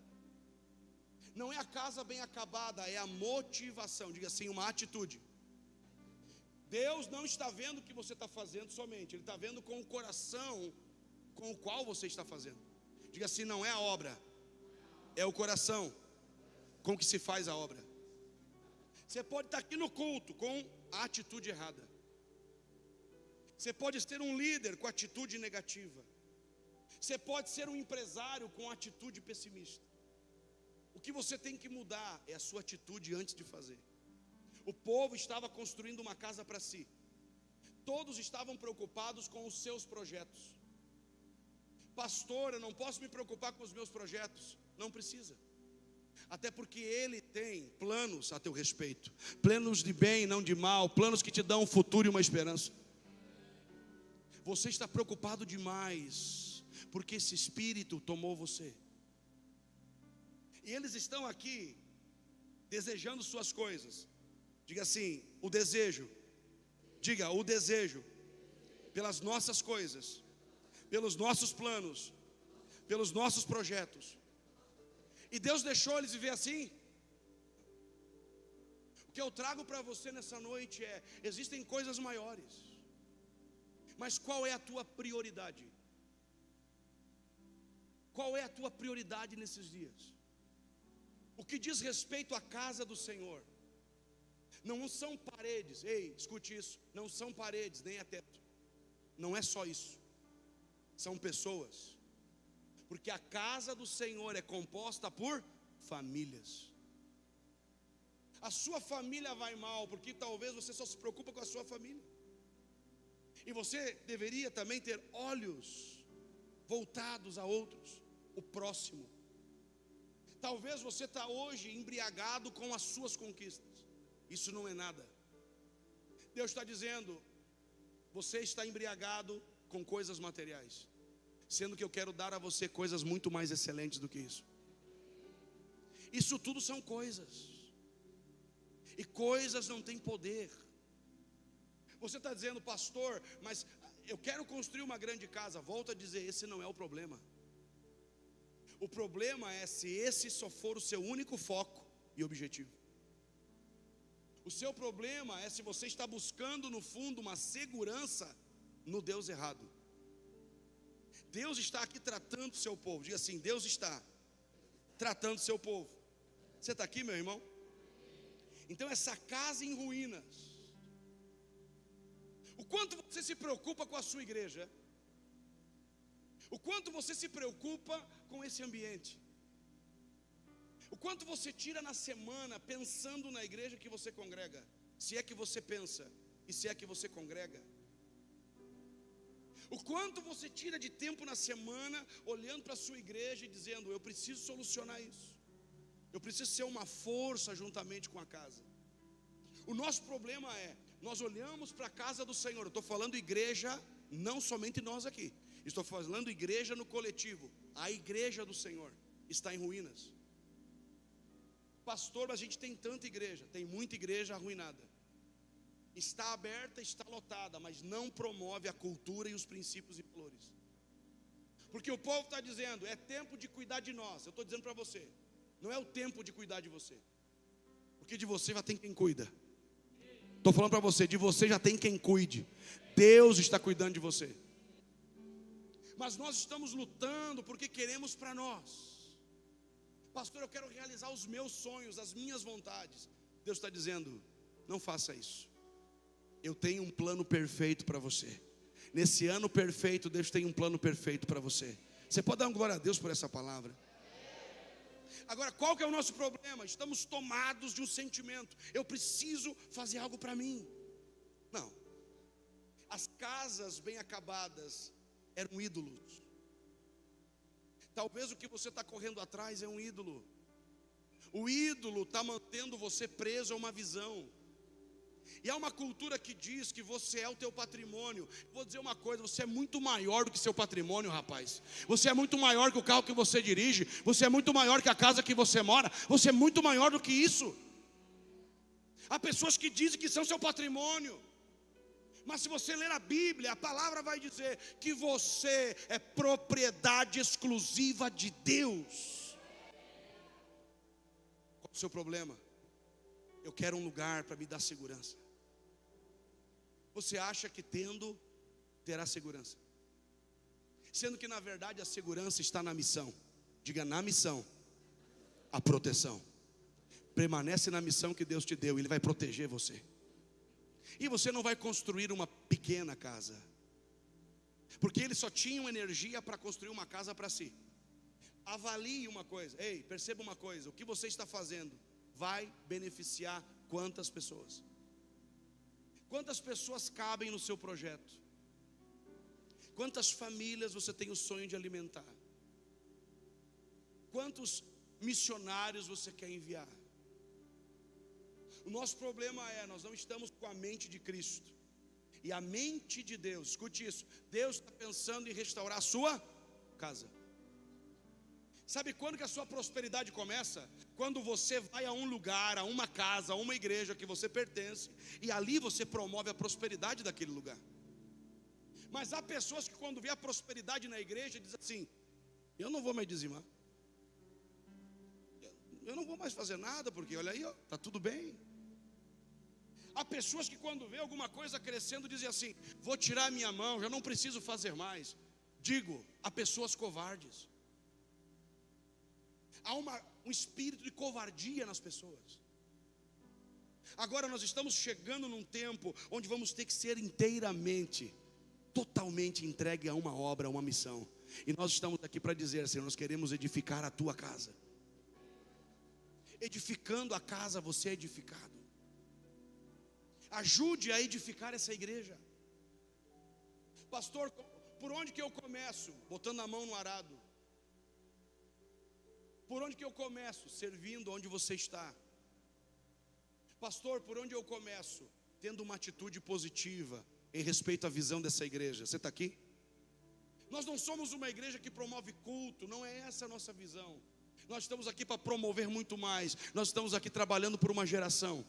Não é a casa bem acabada, é a motivação. Diga assim: uma atitude. Deus não está vendo o que você está fazendo somente, Ele está vendo com o coração com o qual você está fazendo. Diga assim: não é a obra, é o coração com que se faz a obra. Você pode estar aqui no culto com a atitude errada. Você pode ser um líder com atitude negativa. Você pode ser um empresário com atitude pessimista. O que você tem que mudar é a sua atitude antes de fazer. O povo estava construindo uma casa para si. Todos estavam preocupados com os seus projetos. Pastor, eu não posso me preocupar com os meus projetos. Não precisa. Até porque Ele tem planos a teu respeito, planos de bem, não de mal, planos que te dão um futuro e uma esperança. Você está preocupado demais, porque esse espírito tomou você. E eles estão aqui desejando suas coisas. Diga assim, o desejo. Diga, o desejo pelas nossas coisas, pelos nossos planos, pelos nossos projetos. E Deus deixou eles viver assim? O que eu trago para você nessa noite é: existem coisas maiores, mas qual é a tua prioridade? Qual é a tua prioridade nesses dias? O que diz respeito à casa do Senhor não são paredes, ei, escute isso, não são paredes, nem é teto. Não é só isso, são pessoas. Porque a casa do Senhor é composta por famílias. A sua família vai mal, porque talvez você só se preocupa com a sua família. E você deveria também ter olhos voltados a outros, o próximo. Talvez você está hoje embriagado com as suas conquistas. Isso não é nada. Deus está dizendo: você está embriagado com coisas materiais, sendo que eu quero dar a você coisas muito mais excelentes do que isso. Isso tudo são coisas, e coisas não têm poder. Você está dizendo: pastor, mas eu quero construir uma grande casa. Volto a dizer, esse não é o problema. O problema é se esse só for o seu único foco e objetivo. O seu problema é se você está buscando no fundo uma segurança no Deus errado. Deus está aqui tratando o seu povo. Diga assim: Deus está tratando o seu povo. Você está aqui, meu irmão? Então essa casa em ruínas, o quanto você se preocupa com a sua igreja, o quanto você se preocupa com esse ambiente, o quanto você tira na semana pensando na igreja que você congrega, se é que você pensa e se é que você congrega. O quanto você tira de tempo na semana olhando para a sua igreja e dizendo: eu preciso solucionar isso, eu preciso ser uma força juntamente com a casa. O nosso problema é, nós olhamos para a casa do Senhor. Eu estou falando igreja, não somente nós aqui, estou falando igreja no coletivo. A igreja do Senhor está em ruínas. Pastor, mas a gente tem tanta igreja. Tem muita igreja arruinada. Está aberta, está lotada, mas não promove a cultura e os princípios e valores. Porque o povo está dizendo: é tempo de cuidar de nós. Eu estou dizendo para você, não é o tempo de cuidar de você, porque de você já tem quem cuida. Estou falando para você, de você já tem quem cuide. Deus está cuidando de você. Mas nós estamos lutando porque queremos para nós. Pastor, eu quero realizar os meus sonhos, as minhas vontades. Deus está dizendo: não faça isso. Eu tenho um plano perfeito para você. Nesse ano perfeito, Deus tem um plano perfeito para você. Você pode dar uma glória a Deus por essa palavra? Agora, qual que é o nosso problema? Estamos tomados de um sentimento: eu preciso fazer algo para mim. Não. As casas bem acabadas eram ídolos. Talvez o que você está correndo atrás é um ídolo. O ídolo está mantendo você preso a uma visão. E há uma cultura que diz que você é o teu patrimônio. Vou dizer uma coisa: você é muito maior do que seu patrimônio, rapaz. Você é muito maior que o carro que você dirige. Você é muito maior que a casa que você mora. Você é muito maior do que isso. Há pessoas que dizem que são seu patrimônio, mas se você ler a Bíblia, a palavra vai dizer que você é propriedade exclusiva de Deus. Qual é o seu problema? Eu quero um lugar para me dar segurança. Você acha que tendo, terá segurança, sendo que na verdade a segurança está na missão. Diga: na missão, a proteção. Permanece na missão que Deus te deu, Ele vai proteger você. E você não vai construir uma pequena casa, porque eles só tinham energia para construir uma casa para si. Avalie uma coisa, ei, perceba uma coisa: o que você está fazendo vai beneficiar quantas pessoas? Quantas pessoas cabem no seu projeto? Quantas famílias você tem o sonho de alimentar? Quantos missionários você quer enviar? O nosso problema é, nós não estamos com a mente de Cristo. E a mente de Deus, escute isso, Deus está pensando em restaurar a sua casa. Sabe quando que a sua prosperidade começa? Quando você vai a um lugar, a uma casa, a uma igreja que você pertence, e ali você promove a prosperidade daquele lugar. Mas há pessoas que quando vê a prosperidade na igreja, dizem assim: eu não vou mais dizimar, eu não vou mais fazer nada, porque olha aí, está tudo bem. Há pessoas que quando vê alguma coisa crescendo, dizem assim: vou tirar a minha mão, já não preciso fazer mais. Digo, há pessoas covardes. Há um espírito de covardia nas pessoas. Agora nós estamos chegando num tempo onde vamos ter que ser inteiramente, totalmente entregue a uma obra, a uma missão. E nós estamos aqui para dizer, Senhor, nós queremos edificar a tua casa. Edificando a casa, você é edificado. Ajude a edificar essa igreja. Pastor, por onde que eu começo? Botando a mão no arado. Por onde que eu começo? Servindo onde você está. Pastor, por onde eu começo? Tendo uma atitude positiva em respeito à visão dessa igreja. Você está aqui? Nós não somos uma igreja que promove culto, não é essa a nossa visão. Nós estamos aqui para promover muito mais. Nós estamos aqui trabalhando por uma geração.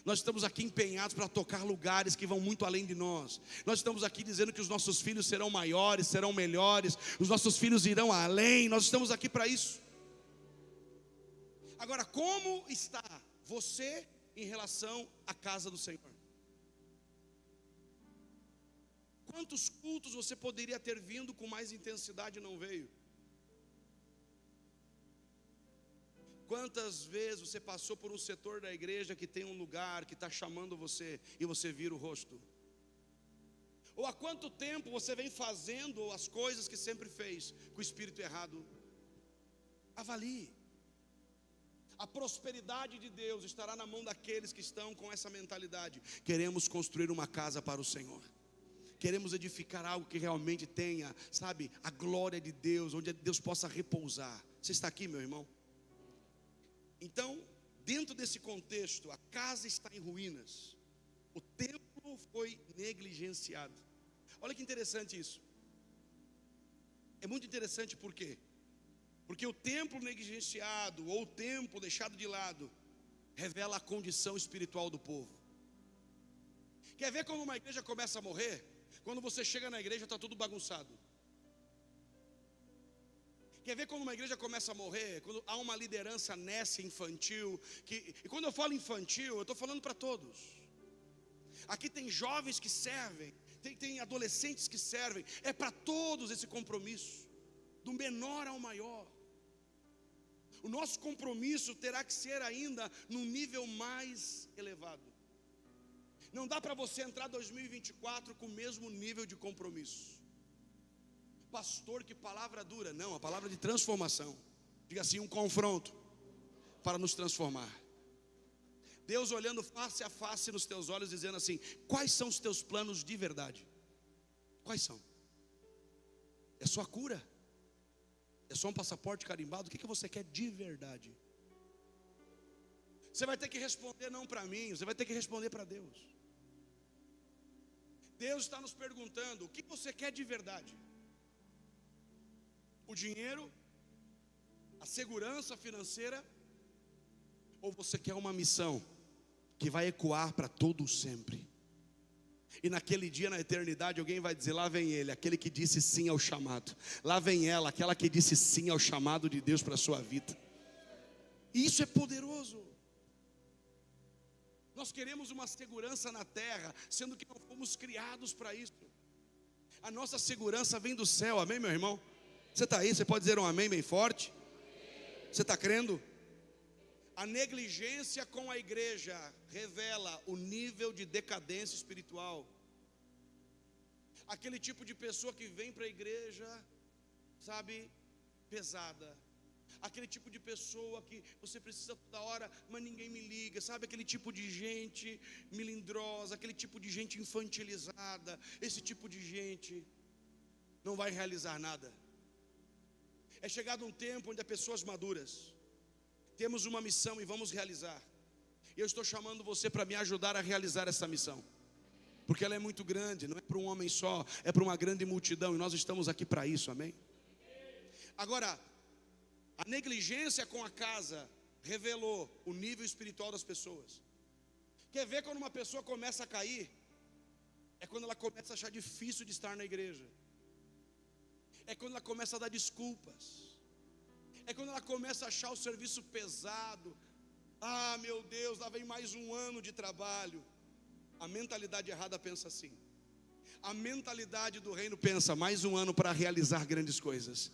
Nós estamos aqui empenhados para tocar lugares que vão muito além de nós. Nós estamos aqui dizendo que os nossos filhos serão maiores, serão melhores. Os nossos filhos irão além. Nós estamos aqui para isso. Agora, como está você em relação à casa do Senhor? Quantos cultos você poderia ter vindo com mais intensidade e não veio? Quantas vezes você passou por um setor da igreja que tem um lugar que está chamando você e você vira o rosto? Ou há quanto tempo você vem fazendo as coisas que sempre fez com o espírito errado? Avalie. A prosperidade de Deus estará na mão daqueles que estão com essa mentalidade. Queremos construir uma casa para o Senhor. Queremos edificar algo que realmente tenha, sabe, a glória de Deus, onde Deus possa repousar. Você está aqui, meu irmão? Então, dentro desse contexto, a casa está em ruínas. O templo foi negligenciado. Olha que interessante isso. É muito interessante por quê? Porque o templo negligenciado ou o templo deixado de lado revela a condição espiritual do povo. Quer ver como uma igreja começa a morrer? Quando você chega na igreja está tudo bagunçado. Quer ver como uma igreja começa a morrer? Quando há uma liderança nécia infantil. E quando eu falo infantil, eu estou falando para todos. Aqui tem jovens que servem, tem adolescentes que servem. É para todos esse compromisso, do menor ao maior. O nosso compromisso terá que ser ainda num nível mais elevado. Não dá para você entrar 2024 com o mesmo nível de compromisso. Pastor, que palavra dura. Não, a palavra de transformação. Diga assim, um confronto para nos transformar. Deus olhando face a face nos teus olhos, dizendo assim: quais são os teus planos de verdade? Quais são? É só a cura? É só um passaporte carimbado? O que você quer de verdade? Você vai ter que responder não para mim, você vai ter que responder para Deus. Deus está nos perguntando: o que você quer de verdade? O dinheiro? A segurança financeira? Ou você quer uma missão que vai ecoar para todos sempre? E naquele dia, na eternidade, alguém vai dizer: lá vem ele, aquele que disse sim ao chamado. Lá vem ela, aquela que disse sim ao chamado de Deus para a sua vida. E isso é poderoso. Nós queremos uma segurança na terra, sendo que não fomos criados para isso. A nossa segurança vem do céu, amém, meu irmão? Você está aí, você pode dizer um amém bem forte? Você está crendo? A negligência com a igreja revela o nível de decadência espiritual. Aquele tipo de pessoa que vem para a igreja, sabe, pesada. Aquele tipo de pessoa que você precisa toda hora, mas ninguém me liga. Sabe, aquele tipo de gente melindrosa, aquele tipo de gente infantilizada. Esse tipo de gente não vai realizar nada. É chegado um tempo onde há pessoas maduras. Temos uma missão e vamos realizar. Eu estou chamando você para me ajudar a realizar essa missão. Porque ela é muito grande, não é para um homem só, é para uma grande multidão. E nós estamos aqui para isso, amém? Agora, a negligência com a casa revelou o nível espiritual das pessoas. Quer ver quando uma pessoa começa a cair? É quando ela começa a achar difícil de estar na igreja. É quando ela começa a dar desculpas. É quando ela começa a achar o serviço pesado. Ah, meu Deus, lá vem mais um ano de trabalho. A mentalidade errada pensa assim. A mentalidade do reino pensa: mais um ano para realizar grandes coisas,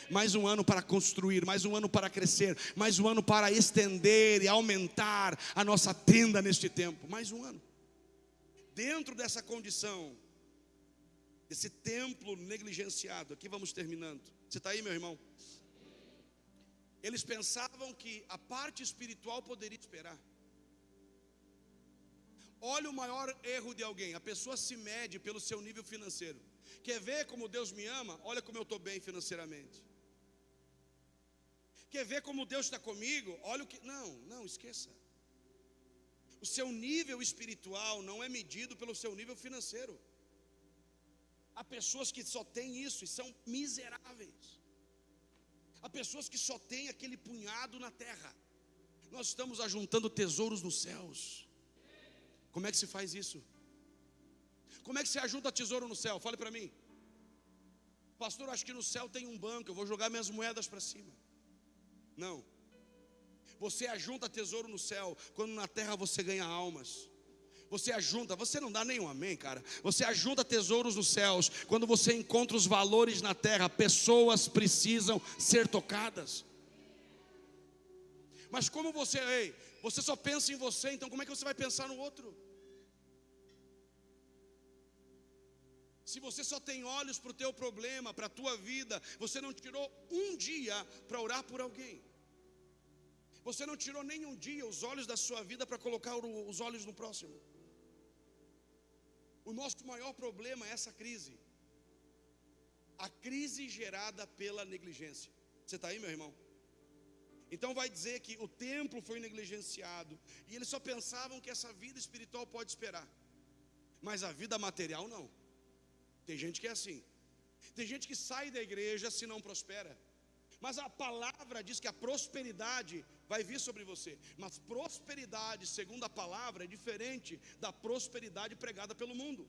mais um ano para construir, mais um ano para crescer, mais um ano para estender e aumentar a nossa tenda neste tempo. Mais um ano. Dentro dessa condição, esse templo negligenciado, aqui vamos terminando. Você está aí, meu irmão? Eles pensavam que a parte espiritual poderia esperar. Olha o maior erro de alguém: a pessoa se mede pelo seu nível financeiro. Quer ver como Deus me ama? Olha como eu estou bem financeiramente. Quer ver como Deus está comigo? Olha o que... Não, esqueça. O seu nível espiritual não é medido pelo seu nível financeiro. Há pessoas que só têm isso e são miseráveis. Há pessoas que só têm aquele punhado na terra. Nós estamos ajuntando tesouros nos céus. Como é que se faz isso? Como é que se ajunta tesouro no céu? Fale para mim. Pastor, acho que no céu tem um banco, eu vou jogar minhas moedas para cima. Não. Você ajunta tesouro no céu quando na terra você ganha almas. Você ajunta, você não dá nenhum amém, cara. Você ajunta tesouros nos céus quando você encontra os valores na terra. Pessoas precisam ser tocadas. Mas como você só pensa em você, então como é que você vai pensar no outro? Se você só tem olhos para o teu problema, para a tua vida, você não tirou um dia para orar por alguém. Você não tirou nem um dia os olhos da sua vida para colocar os olhos no próximo. O nosso maior problema é essa crise. A crise gerada pela negligência. Você está aí, meu irmão? Então vai dizer que o templo foi negligenciado. E eles só pensavam que essa vida espiritual pode esperar. Mas a vida material não. Tem gente que é assim. Tem gente que sai da igreja se não prospera. Mas a palavra diz que a prosperidade vai vir sobre você. Mas prosperidade, segundo a palavra, é diferente da prosperidade pregada pelo mundo.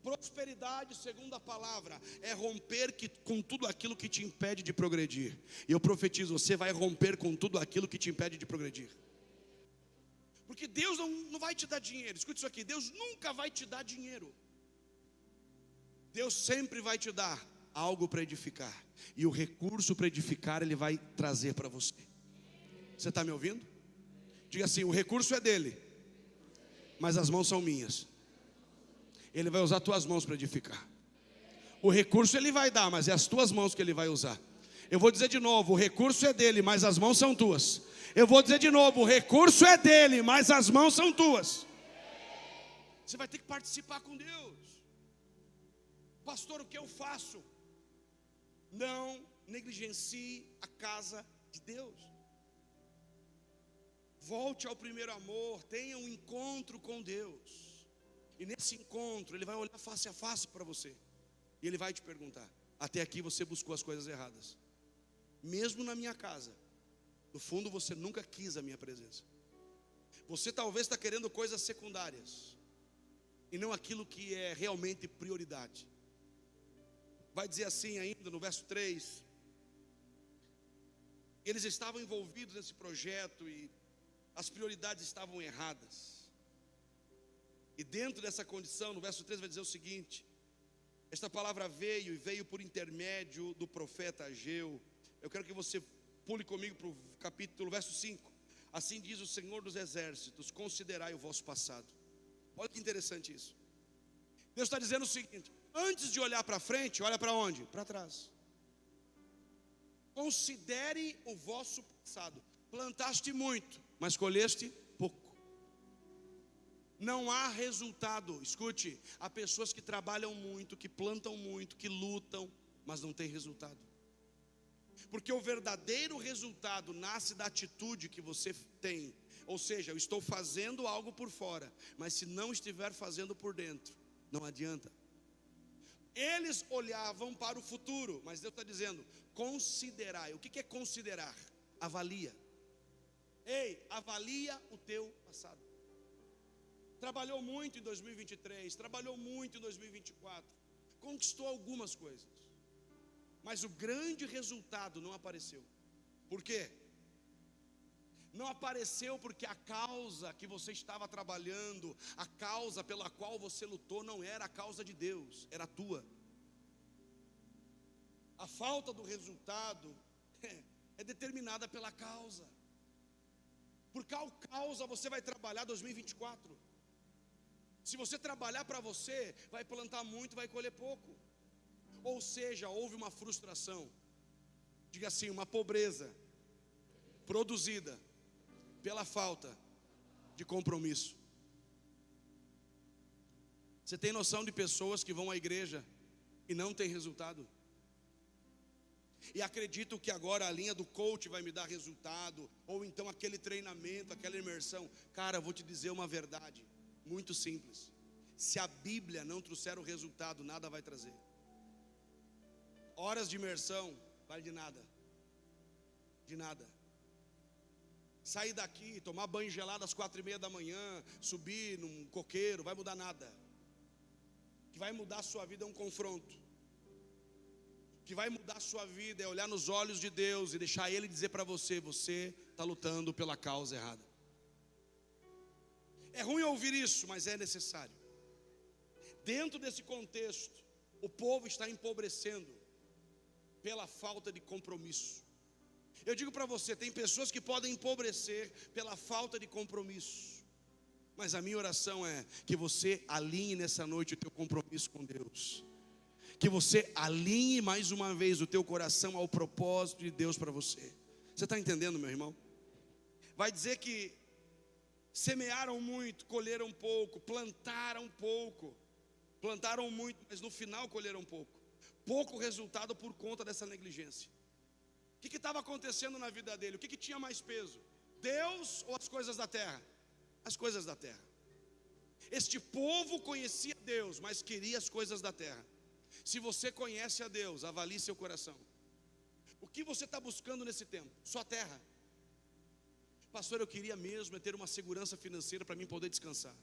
Prosperidade, segundo a palavra, é romper com tudo aquilo que te impede de progredir. E eu profetizo, você vai romper com tudo aquilo que te impede de progredir. Porque Deus não vai te dar dinheiro. Escute isso aqui: Deus nunca vai te dar dinheiro. Deus sempre vai te dar algo para edificar. E o recurso para edificar Ele vai trazer para você. Você está me ouvindo? Diga assim: o recurso é dele, mas as mãos são minhas. Ele vai usar tuas mãos para edificar. O recurso Ele vai dar, mas é as tuas mãos que Ele vai usar. Eu vou dizer de novo: o recurso é dele, mas as mãos são tuas. Eu vou dizer de novo: o recurso é dele, mas as mãos são tuas. Você vai ter que participar com Deus. Pastor, o que eu faço? Não negligencie a casa de Deus. Volte ao primeiro amor, tenha um encontro com Deus. E nesse encontro Ele vai olhar face a face para você. E Ele vai te perguntar: até aqui você buscou as coisas erradas. Mesmo na minha casa, no fundo você nunca quis a minha presença. Você talvez está querendo coisas secundárias e não aquilo que é realmente prioridade. Vai dizer assim ainda no verso 3. Eles estavam envolvidos nesse projeto e as prioridades estavam erradas. E dentro dessa condição, no verso 3 vai dizer o seguinte: esta palavra veio por intermédio do profeta Ageu. Eu quero que você pule comigo para o capítulo, verso 5. Assim diz o Senhor dos Exércitos: considerai o vosso passado. Olha que interessante isso. Deus está dizendo o seguinte: antes de olhar para frente, olha para onde? Para trás. Considere o vosso passado. Plantaste muito, mas colheste pouco. Não há resultado. Escute, há pessoas que trabalham muito, que plantam muito, que lutam, mas não tem resultado. Porque o verdadeiro resultado nasce da atitude que você tem. Ou seja, eu estou fazendo algo por fora, mas se não estiver fazendo por dentro, não adianta. Eles olhavam para o futuro, mas Deus está dizendo: considerai. O que é considerar? Avalia. Ei, avalia o teu passado. Trabalhou muito em 2023, trabalhou muito em 2024, conquistou algumas coisas, mas o grande resultado não apareceu. Por quê? Não apareceu porque a causa que você estava trabalhando, a causa pela qual você lutou, não era a causa de Deus, era a tua. A falta do resultado é determinada pela causa. Por qual causa você vai trabalhar 2024? Se você trabalhar para você, vai plantar muito, vai colher pouco. Ou seja, houve uma frustração, diga assim, uma pobreza produzida pela falta de compromisso. Você tem noção de pessoas que vão à igreja e não tem resultado? E acredito que agora a linha do coach vai me dar resultado, ou então aquele treinamento, aquela imersão. Cara, vou te dizer uma verdade muito simples: se a Bíblia não trouxer o resultado, nada vai trazer. Horas de imersão vale de nada. De nada. Sair daqui, tomar banho gelado às 4:30 da manhã, subir num coqueiro, vai mudar nada. O que vai mudar a sua vida é um confronto. O que vai mudar a sua vida é olhar nos olhos de Deus e deixar Ele dizer para você: você está lutando pela causa errada. É ruim ouvir isso, mas é necessário. Dentro desse contexto, o povo está empobrecendo pela falta de compromisso. Eu digo para você, tem pessoas que podem empobrecer pela falta de compromisso, mas a minha oração é que você alinhe nessa noite o teu compromisso com Deus, que você alinhe mais uma vez o teu coração ao propósito de Deus para você. Você está entendendo, meu irmão? Vai dizer que semearam muito, colheram pouco, plantaram pouco, plantaram muito, mas no final colheram pouco. Pouco resultado por conta dessa negligência. O que estava acontecendo na vida dele? O que tinha mais peso? Deus ou as coisas da terra? As coisas da terra. Este povo conhecia Deus, mas queria as coisas da terra. Se você conhece a Deus, avalie seu coração. O que você está buscando nesse tempo? Só terra. Pastor, eu queria mesmo é ter uma segurança financeira para mim poder descansar.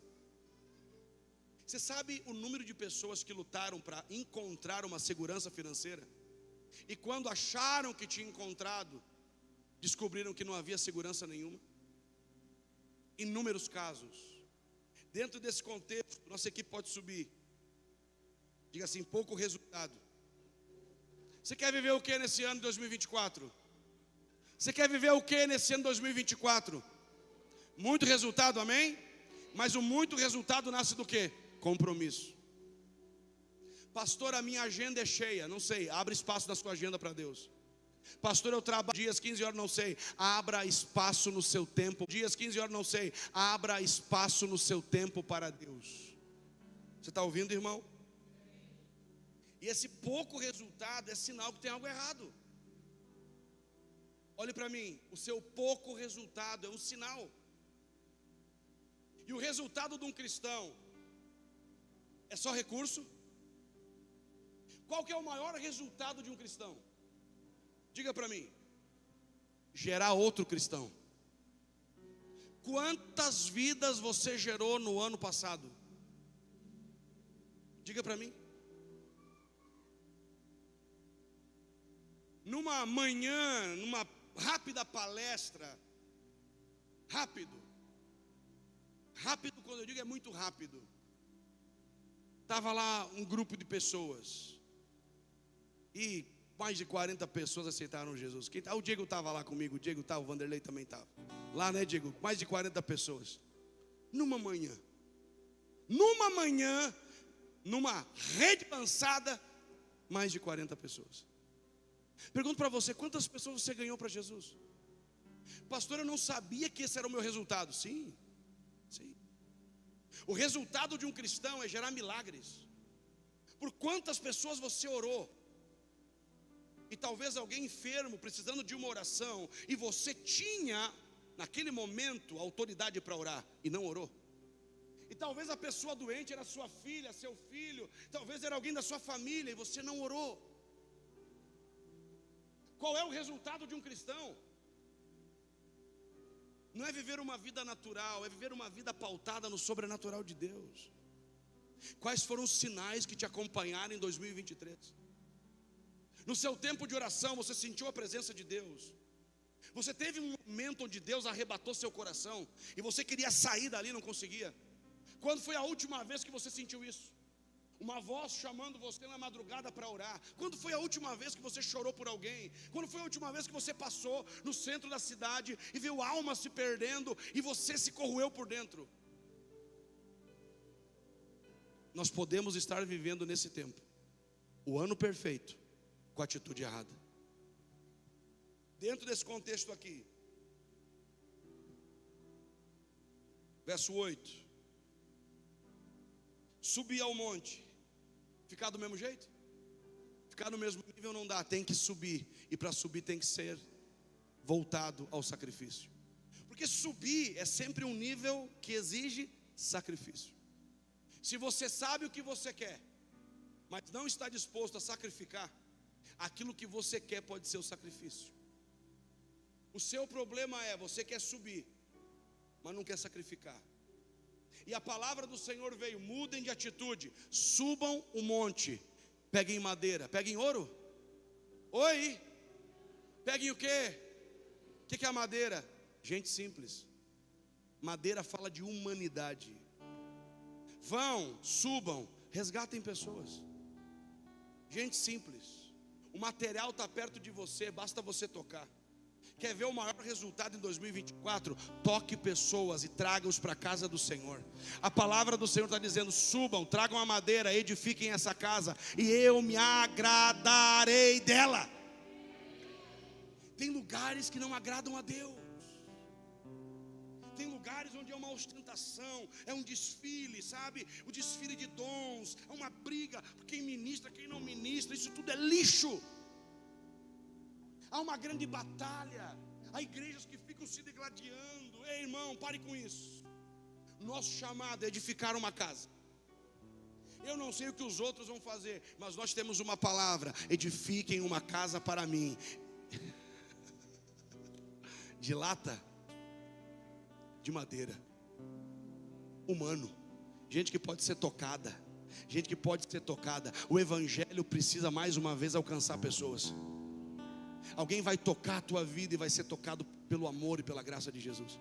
Você sabe o número de pessoas que lutaram para encontrar uma segurança financeira? E quando acharam que tinham encontrado, descobriram que não havia segurança nenhuma? Inúmeros casos. Dentro desse contexto, nossa equipe pode subir. Diga assim, pouco resultado. Você quer viver o que nesse ano de 2024? Você quer viver o que nesse ano de 2024? Muito resultado, amém? Mas o muito resultado nasce do quê? Compromisso. Pastor, a minha agenda é cheia. Não sei, abra espaço na sua agenda para Deus. Pastor, eu trabalho dias 15 horas, não sei. Abra espaço no seu tempo. Dias 15 horas, não sei. Abra espaço no seu tempo para Deus. Você está ouvindo, irmão? E esse pouco resultado é sinal que tem algo errado. Olhe para mim, o seu pouco resultado é um sinal. E o resultado de um cristão é só recurso? Qual que é o maior resultado de um cristão? Diga para mim. Gerar outro cristão. Quantas vidas você gerou no ano passado? Diga para mim. Numa manhã, numa rápida palestra, rápido quando eu digo é muito rápido, estava lá um grupo de pessoas, e mais de 40 pessoas aceitaram Jesus. O Diego estava lá comigo, o Diego estava, o Vanderlei também estava. Lá, né, Diego? Mais de 40 pessoas. Numa manhã, numa rede lançada, mais de 40 pessoas. Pergunto para você, quantas pessoas você ganhou para Jesus? Pastor, eu não sabia que esse era o meu resultado. Sim. O resultado de um cristão é gerar milagres. Por quantas pessoas você orou? e talvez alguém enfermo, precisando de uma oração, e você tinha, naquele momento, autoridade para orar, e não orou. E talvez a pessoa doente era sua filha, seu filho, talvez era alguém da sua família, e você não orou. Qual é o resultado de um cristão? Não é viver uma vida natural, é viver uma vida pautada no sobrenatural de Deus. Quais foram os sinais que te acompanharam em 2023? No seu tempo de oração, você sentiu a presença de Deus? Você teve um momento onde Deus arrebatou seu coração e você queria sair dali e não conseguia? Quando foi a última vez que você sentiu isso? Uma voz chamando você na madrugada para orar. Quando foi a última vez que você chorou por alguém? Quando foi a última vez que você passou no centro da cidade e viu almas se perdendo e você se corroeu por dentro? Nós podemos estar vivendo nesse tempo o ano perfeito com a atitude errada. Dentro desse contexto aqui, verso 8: subir ao monte. Ficar do mesmo jeito? Ficar no mesmo nível não dá, tem que subir. E para subir tem que ser voltado ao sacrifício. Porque subir é sempre um nível que exige sacrifício. Se você sabe o que você quer, mas não está disposto a sacrificar, aquilo que você quer pode ser o sacrifício. O seu problema é, você quer subir, mas não quer sacrificar. E a palavra do Senhor veio: mudem de atitude, subam o monte, peguem madeira, peguem ouro? Oi? Peguem o quê? O que é a madeira? Gente simples. Madeira fala de humanidade. Vão, subam, resgatem pessoas. Gente simples. O material está perto de você, basta você tocar. Quer ver o maior resultado em 2024? Toque pessoas e traga-os para a casa do Senhor. A palavra do Senhor está dizendo: subam, tragam a madeira, edifiquem essa casa, e eu me agradarei dela. Tem lugares que não agradam a Deus. Tem lugares onde é uma ostentação, é um desfile, sabe? O desfile de dons, é uma briga, quem ministra, quem não ministra, isso tudo é lixo. Há uma grande batalha, há igrejas que ficam se degladiando. Ei, irmão, pare com isso. Nosso chamado é edificar uma casa. Eu não sei o que os outros vão fazer, mas nós temos uma palavra: edifiquem uma casa para mim. De lata, de madeira, humano, gente que pode ser tocada, gente que pode ser tocada. O evangelho precisa mais uma vez alcançar pessoas. Alguém vai tocar a tua vida e vai ser tocado pelo amor e pela graça de Jesus.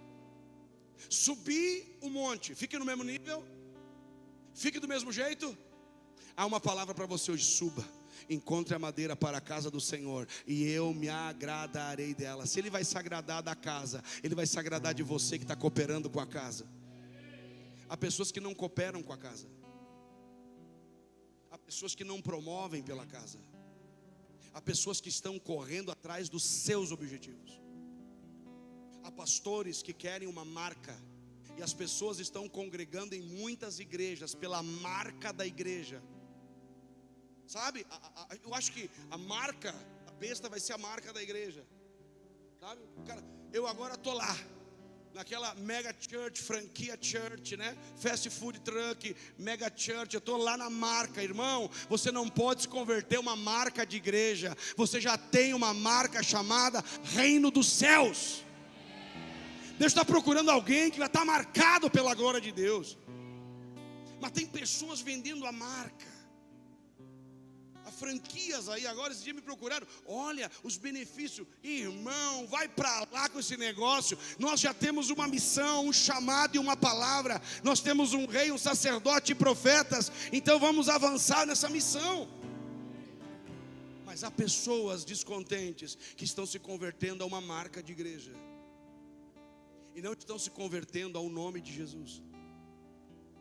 Subir o monte, fique no mesmo nível, fique do mesmo jeito. Há uma palavra para você hoje: suba, encontre a madeira para a casa do Senhor, e eu me agradarei dela. Se Ele vai se agradar da casa, Ele vai se agradar de você que está cooperando com a casa. Há pessoas que não cooperam com a casa, há pessoas que não promovem pela casa, há pessoas que estão correndo atrás dos seus objetivos. Há pastores que querem uma marca, e as pessoas estão congregando em muitas igrejas pela marca da igreja. Sabe, eu acho que a marca, a besta vai ser a marca da igreja. Sabe, cara, eu agora estou lá naquela mega church, franquia church, né? Fast food truck, mega church. Eu estou lá na marca, irmão. Você não pode se converter uma marca de igreja. Você já tem uma marca chamada Reino dos Céus. Deus está procurando alguém que vai estar marcado pela glória de Deus. Mas tem pessoas vendendo a marca. Há franquias aí, agora esse dia me procuraram: olha os benefícios. Irmão, vai para lá com esse negócio. Nós já temos uma missão, um chamado e uma palavra. Nós temos um rei, um sacerdote e profetas. Então vamos avançar nessa missão. Mas há pessoas descontentes que estão se convertendo a uma marca de igreja e não estão se convertendo ao nome de Jesus.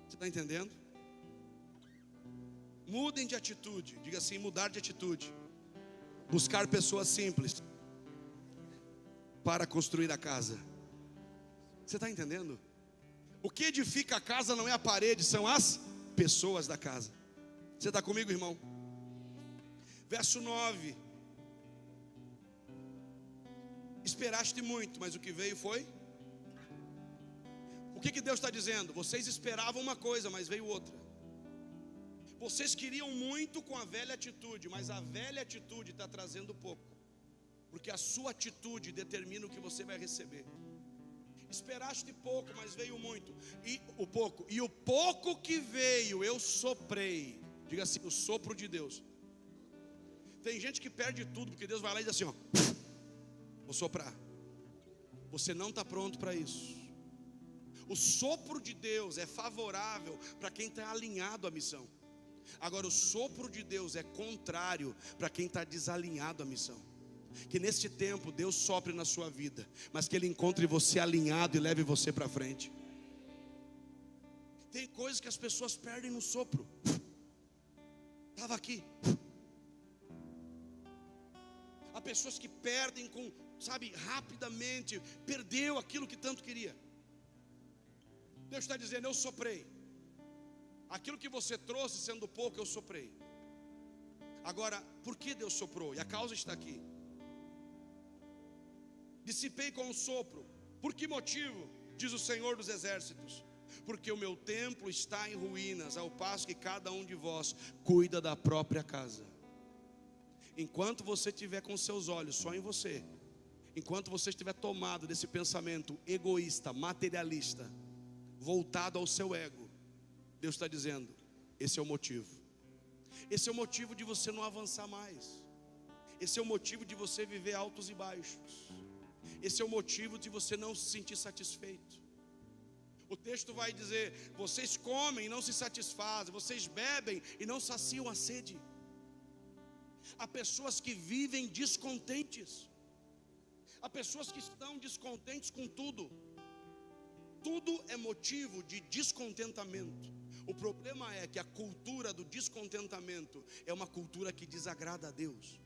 Você está entendendo? Mudem de atitude. Diga assim: mudar de atitude. Buscar pessoas simples para construir a casa. Você está entendendo? O que edifica a casa não é a parede, são as pessoas da casa. Você está comigo, irmão? Verso 9: Esperaste muito, mas o que veio foi? O que Deus está dizendo? Vocês esperavam uma coisa, mas veio outra. Vocês queriam muito com a velha atitude, mas a velha atitude está trazendo pouco, porque a sua atitude determina o que você vai receber. Esperaste pouco, mas veio muito. E o pouco que veio, eu soprei. Diga assim, o sopro de Deus. Tem gente que perde tudo, porque Deus vai lá e diz assim, ó, vou soprar. Você não está pronto para isso. O sopro de Deus é favorável para quem está alinhado à missão. Agora o sopro de Deus é contrário para quem está desalinhado à missão. Que neste tempo Deus sopre na sua vida, mas que Ele encontre você alinhado e leve você para frente. Tem coisas que as pessoas perdem no sopro. Estava aqui. Há pessoas que perdem com, rapidamente, perdeu aquilo que tanto queria. Deus está dizendo, eu soprei. Aquilo que você trouxe sendo pouco, eu soprei. Agora, por que Deus soprou? E a causa está aqui. Dissipei com o sopro. Por que motivo? Diz o Senhor dos Exércitos. Porque o meu templo está em ruínas, ao passo que cada um de vós cuida da própria casa. Enquanto você estiver com seus olhos só em você, enquanto você estiver tomado desse pensamento egoísta, materialista, voltado ao seu ego, Deus está dizendo, esse é o motivo. Esse é o motivo de você não avançar mais. Esse é o motivo de você viver altos e baixos. Esse é o motivo de você não se sentir satisfeito. O texto vai dizer, vocês comem e não se satisfazem, vocês bebem e não saciam a sede. Há pessoas que vivem descontentes. Há pessoas que estão descontentes com tudo. Tudo é motivo de descontentamento. O problema é que a cultura do descontentamento é uma cultura que desagrada a Deus.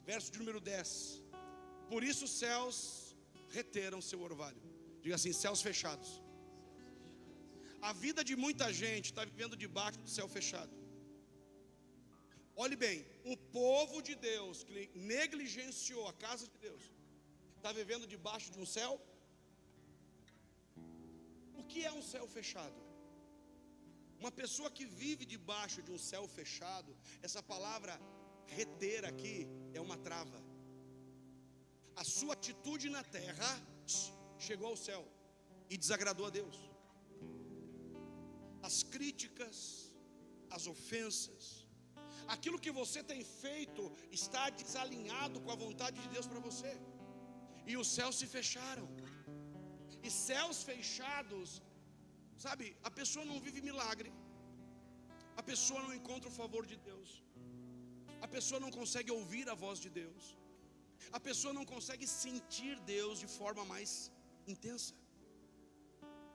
Verso de número 10. Por isso os céus reteram seu orvalho. Diga assim, céus fechados. A vida de muita gente está vivendo debaixo do céu fechado. Olhe bem, o povo de Deus que negligenciou a casa de Deus está vivendo debaixo de um céu. O que é um céu fechado? Uma pessoa que vive debaixo de um céu fechado, essa palavra reter aqui é uma trava. A sua atitude na terra chegou ao céu e desagradou a Deus. As críticas, as ofensas, aquilo que você tem feito está desalinhado com a vontade de Deus para você. E os céus se fecharam. E céus fechados, a pessoa não vive milagre. A pessoa não encontra o favor de Deus. A pessoa não consegue ouvir a voz de Deus. A pessoa não consegue sentir Deus de forma mais intensa.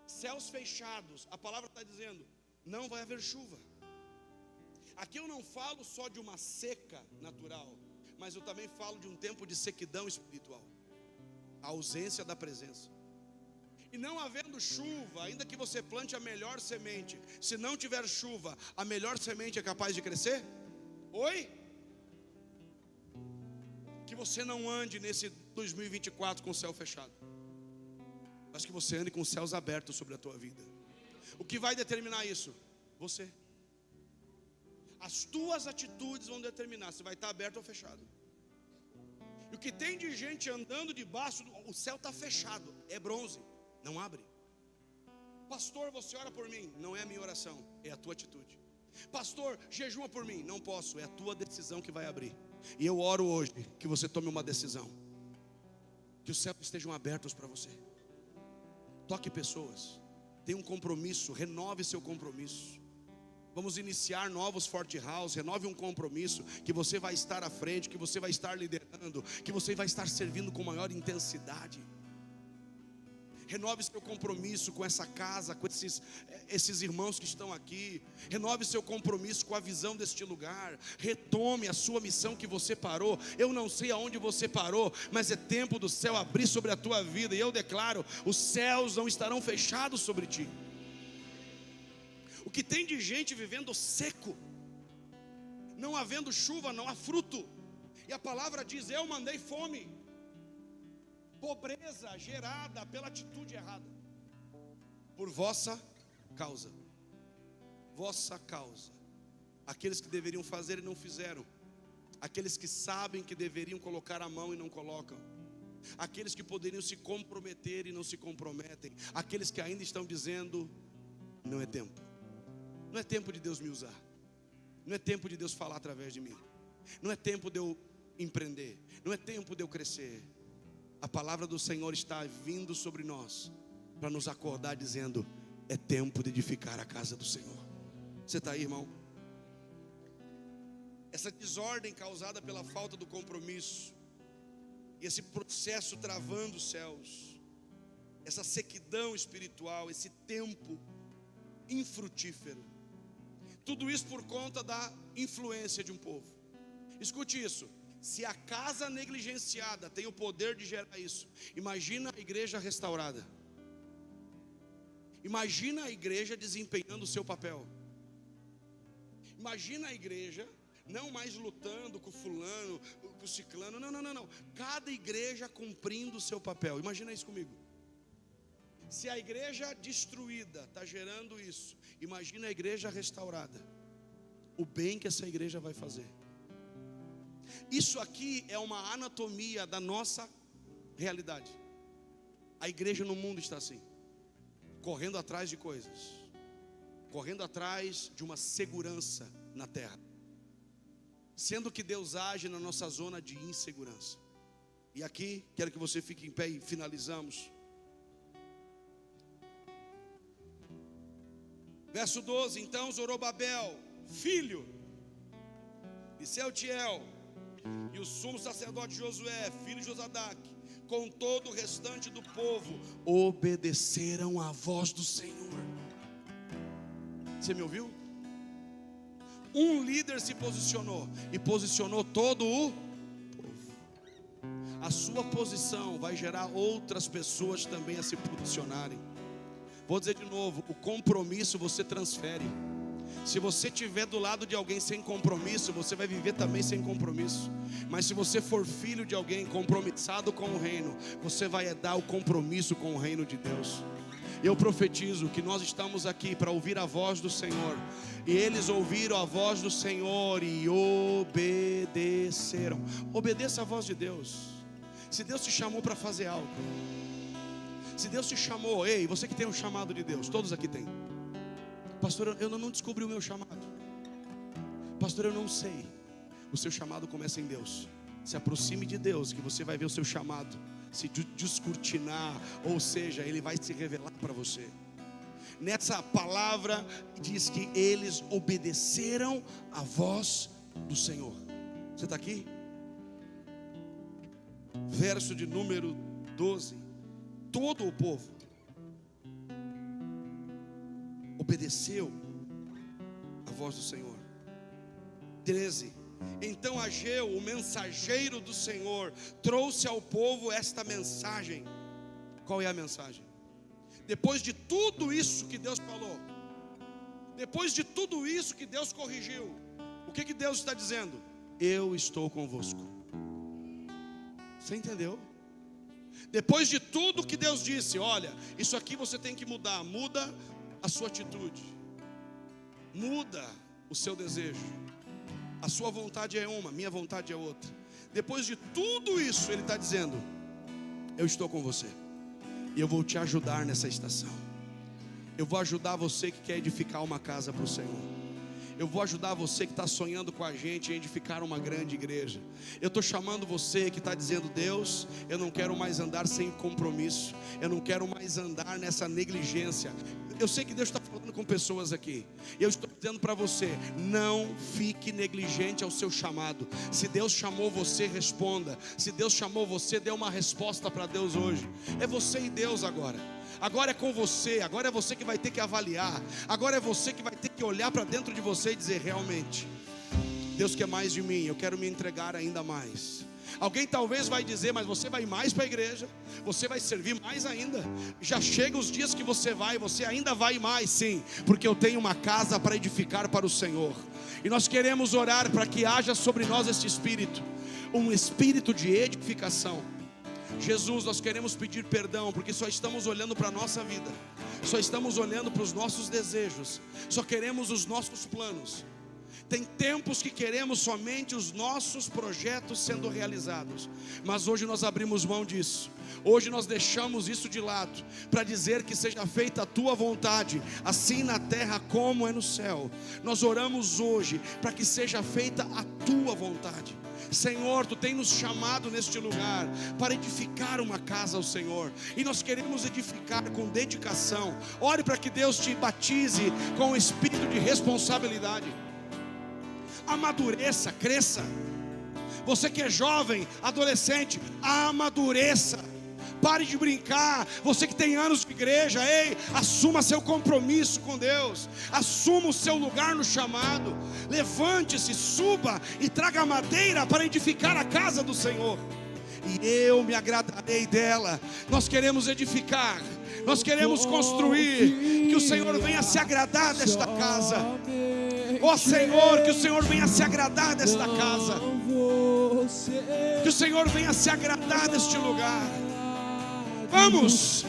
Céus fechados, a palavra está dizendo, não vai haver chuva. Aqui eu não falo só de uma seca natural, mas eu também falo de um tempo de sequidão espiritual. A ausência da presença. E não havendo chuva, ainda que você plante a melhor semente, se não tiver chuva, a melhor semente é capaz de crescer? Oi? Que você não ande nesse 2024 com o céu fechado, mas que você ande com os céus abertos sobre a tua vida. O que vai determinar isso? Você. As tuas atitudes vão determinar se vai estar aberto ou fechado. E o que tem de gente andando debaixo, o céu está fechado, é bronze, não abre. Pastor, você ora por mim? Não é a minha oração, é a tua atitude. Pastor, jejuma por mim? Não posso, é a tua decisão que vai abrir. E eu oro hoje que você tome uma decisão, que os céus estejam abertos para você. Toque pessoas, tenha um compromisso, renove seu compromisso. Vamos iniciar novos Forte House. Renove um compromisso que você vai estar à frente, que você vai estar liderando, que você vai estar servindo com maior intensidade. Renove seu compromisso com essa casa, com esses irmãos que estão aqui. Renove seu compromisso com a visão deste lugar. Retome a sua missão que você parou. Eu não sei aonde você parou, mas é tempo do céu abrir sobre a tua vida. E eu declaro, os céus não estarão fechados sobre ti. O que tem de gente vivendo seco, não havendo chuva, não há fruto. E a palavra diz, eu mandei fome. pobreza gerada pela atitude errada. Por vossa causa. Vossa causa. Aqueles que deveriam fazer e não fizeram. Aqueles que sabem que deveriam colocar a mão e não colocam. Aqueles que poderiam se comprometer e não se comprometem. Aqueles que ainda estão dizendo: não é tempo. Não é tempo de Deus me usar. Não é tempo de Deus falar através de mim. Não é tempo de eu empreender. Não é tempo de eu crescer. A palavra do Senhor está vindo sobre nós para nos acordar dizendo: é tempo de edificar a casa do Senhor. Você está aí, irmão? Essa desordem causada pela falta do compromisso, e esse processo travando os céus, essa sequidão espiritual, esse tempo infrutífero, tudo isso por conta da influência de um povo. Escute isso: se a casa negligenciada tem o poder de gerar isso, imagina a igreja restaurada. Imagina a igreja desempenhando o seu papel. Imagina a igreja não mais lutando com o fulano, com o ciclano. Não. Cada igreja cumprindo o seu papel. Imagina isso comigo. Se a igreja destruída está gerando isso, imagina a igreja restaurada. O bem que essa igreja vai fazer. Isso aqui é uma anatomia da nossa realidade. A igreja no mundo está assim, correndo atrás de coisas, correndo atrás de uma segurança na terra, sendo que Deus age na nossa zona de insegurança. E aqui, quero que você fique em pé e finalizamos. Verso 12: então Zorobabel, filho de Sealtiel, e o sumo sacerdote Josué, filho de Josadaque, com todo o restante do povo, obedeceram à voz do Senhor. Você me ouviu? Um líder se posicionou, e posicionou todo o povo. A sua posição vai gerar outras pessoas também a se posicionarem. Vou dizer de novo: o compromisso você transfere. Se você estiver do lado de alguém sem compromisso, você vai viver também sem compromisso. Mas se você for filho de alguém compromissado com o reino, você vai dar o compromisso com o reino de Deus. Eu profetizo que nós estamos aqui para ouvir a voz do Senhor, e eles ouviram a voz do Senhor e obedeceram. Obedeça a voz de Deus. Se Deus te chamou para fazer algo, se Deus te chamou, ei, você que tem um chamado de Deus, todos aqui têm. Pastor, eu não descobri o meu chamado. Pastor, eu não sei. O seu chamado começa em Deus. Se aproxime de Deus, que você vai ver o seu chamado se descortinar, ou seja, ele vai se revelar para você. Nessa palavra diz que eles obedeceram a voz do Senhor. Você está aqui? Verso de número 12: todo o povo obedeceu a voz do Senhor. 13: então Ageu, o mensageiro do Senhor, trouxe ao povo esta mensagem. Qual é a mensagem? Depois de tudo isso que Deus falou, depois de tudo isso que Deus corrigiu, o que Deus está dizendo? Eu estou convosco. Você entendeu? Depois de tudo que Deus disse, olha, isso aqui você tem que mudar. Muda a sua atitude, muda o seu desejo. A sua vontade é uma, minha vontade é outra. Depois de tudo isso, Ele está dizendo: eu estou com você, e eu vou te ajudar nessa estação. Eu vou ajudar você que quer edificar uma casa para o Senhor. Eu vou ajudar você que está sonhando com a gente em edificar uma grande igreja. Eu estou chamando você que está dizendo: Deus, eu não quero mais andar sem compromisso. Eu não quero mais andar nessa negligência. Eu sei que Deus está falando com pessoas aqui. Eu estou dizendo para você: não fique negligente ao seu chamado. Se Deus chamou você, responda. Se Deus chamou você, dê uma resposta para Deus hoje. É você e Deus agora. Agora é com você. Agora é você que vai ter que avaliar. Agora é você que vai ter que olhar para dentro de você e dizer: realmente, Deus quer mais de mim. Eu quero me entregar ainda mais. Alguém talvez vai dizer: mas você vai mais para a igreja, você vai servir mais ainda. Já chega os dias que você ainda vai mais. Sim, porque eu tenho uma casa para edificar para o Senhor. E nós queremos orar para que haja sobre nós este espírito, um espírito de edificação. Jesus, nós queremos pedir perdão, porque só estamos olhando para a nossa vida, só estamos olhando para os nossos desejos, só queremos os nossos planos. Tem tempos que queremos somente os nossos projetos sendo realizados, mas hoje nós abrimos mão disso. Hoje nós deixamos isso de lado, para dizer que seja feita a tua vontade, assim na terra como é no céu. Nós oramos hoje, para que seja feita a tua vontade. Senhor, Tu tem nos chamado neste lugar, para edificar uma casa ao Senhor, e nós queremos edificar com dedicação. Ore para que Deus te batize com o espírito de responsabilidade. Amadureça, cresça. Você que é jovem, adolescente, amadureça. Pare de brincar. Você que tem anos de igreja, ei, assuma seu compromisso com Deus. Assuma o seu lugar no chamado. Levante-se, suba e traga madeira para edificar a casa do Senhor. E eu me agradarei dela. Nós queremos edificar, nós queremos construir. Que o Senhor venha se agradar desta casa. Ó Senhor, que o Senhor venha se agradar desta casa. Que o Senhor venha se agradar deste lugar. Vamos!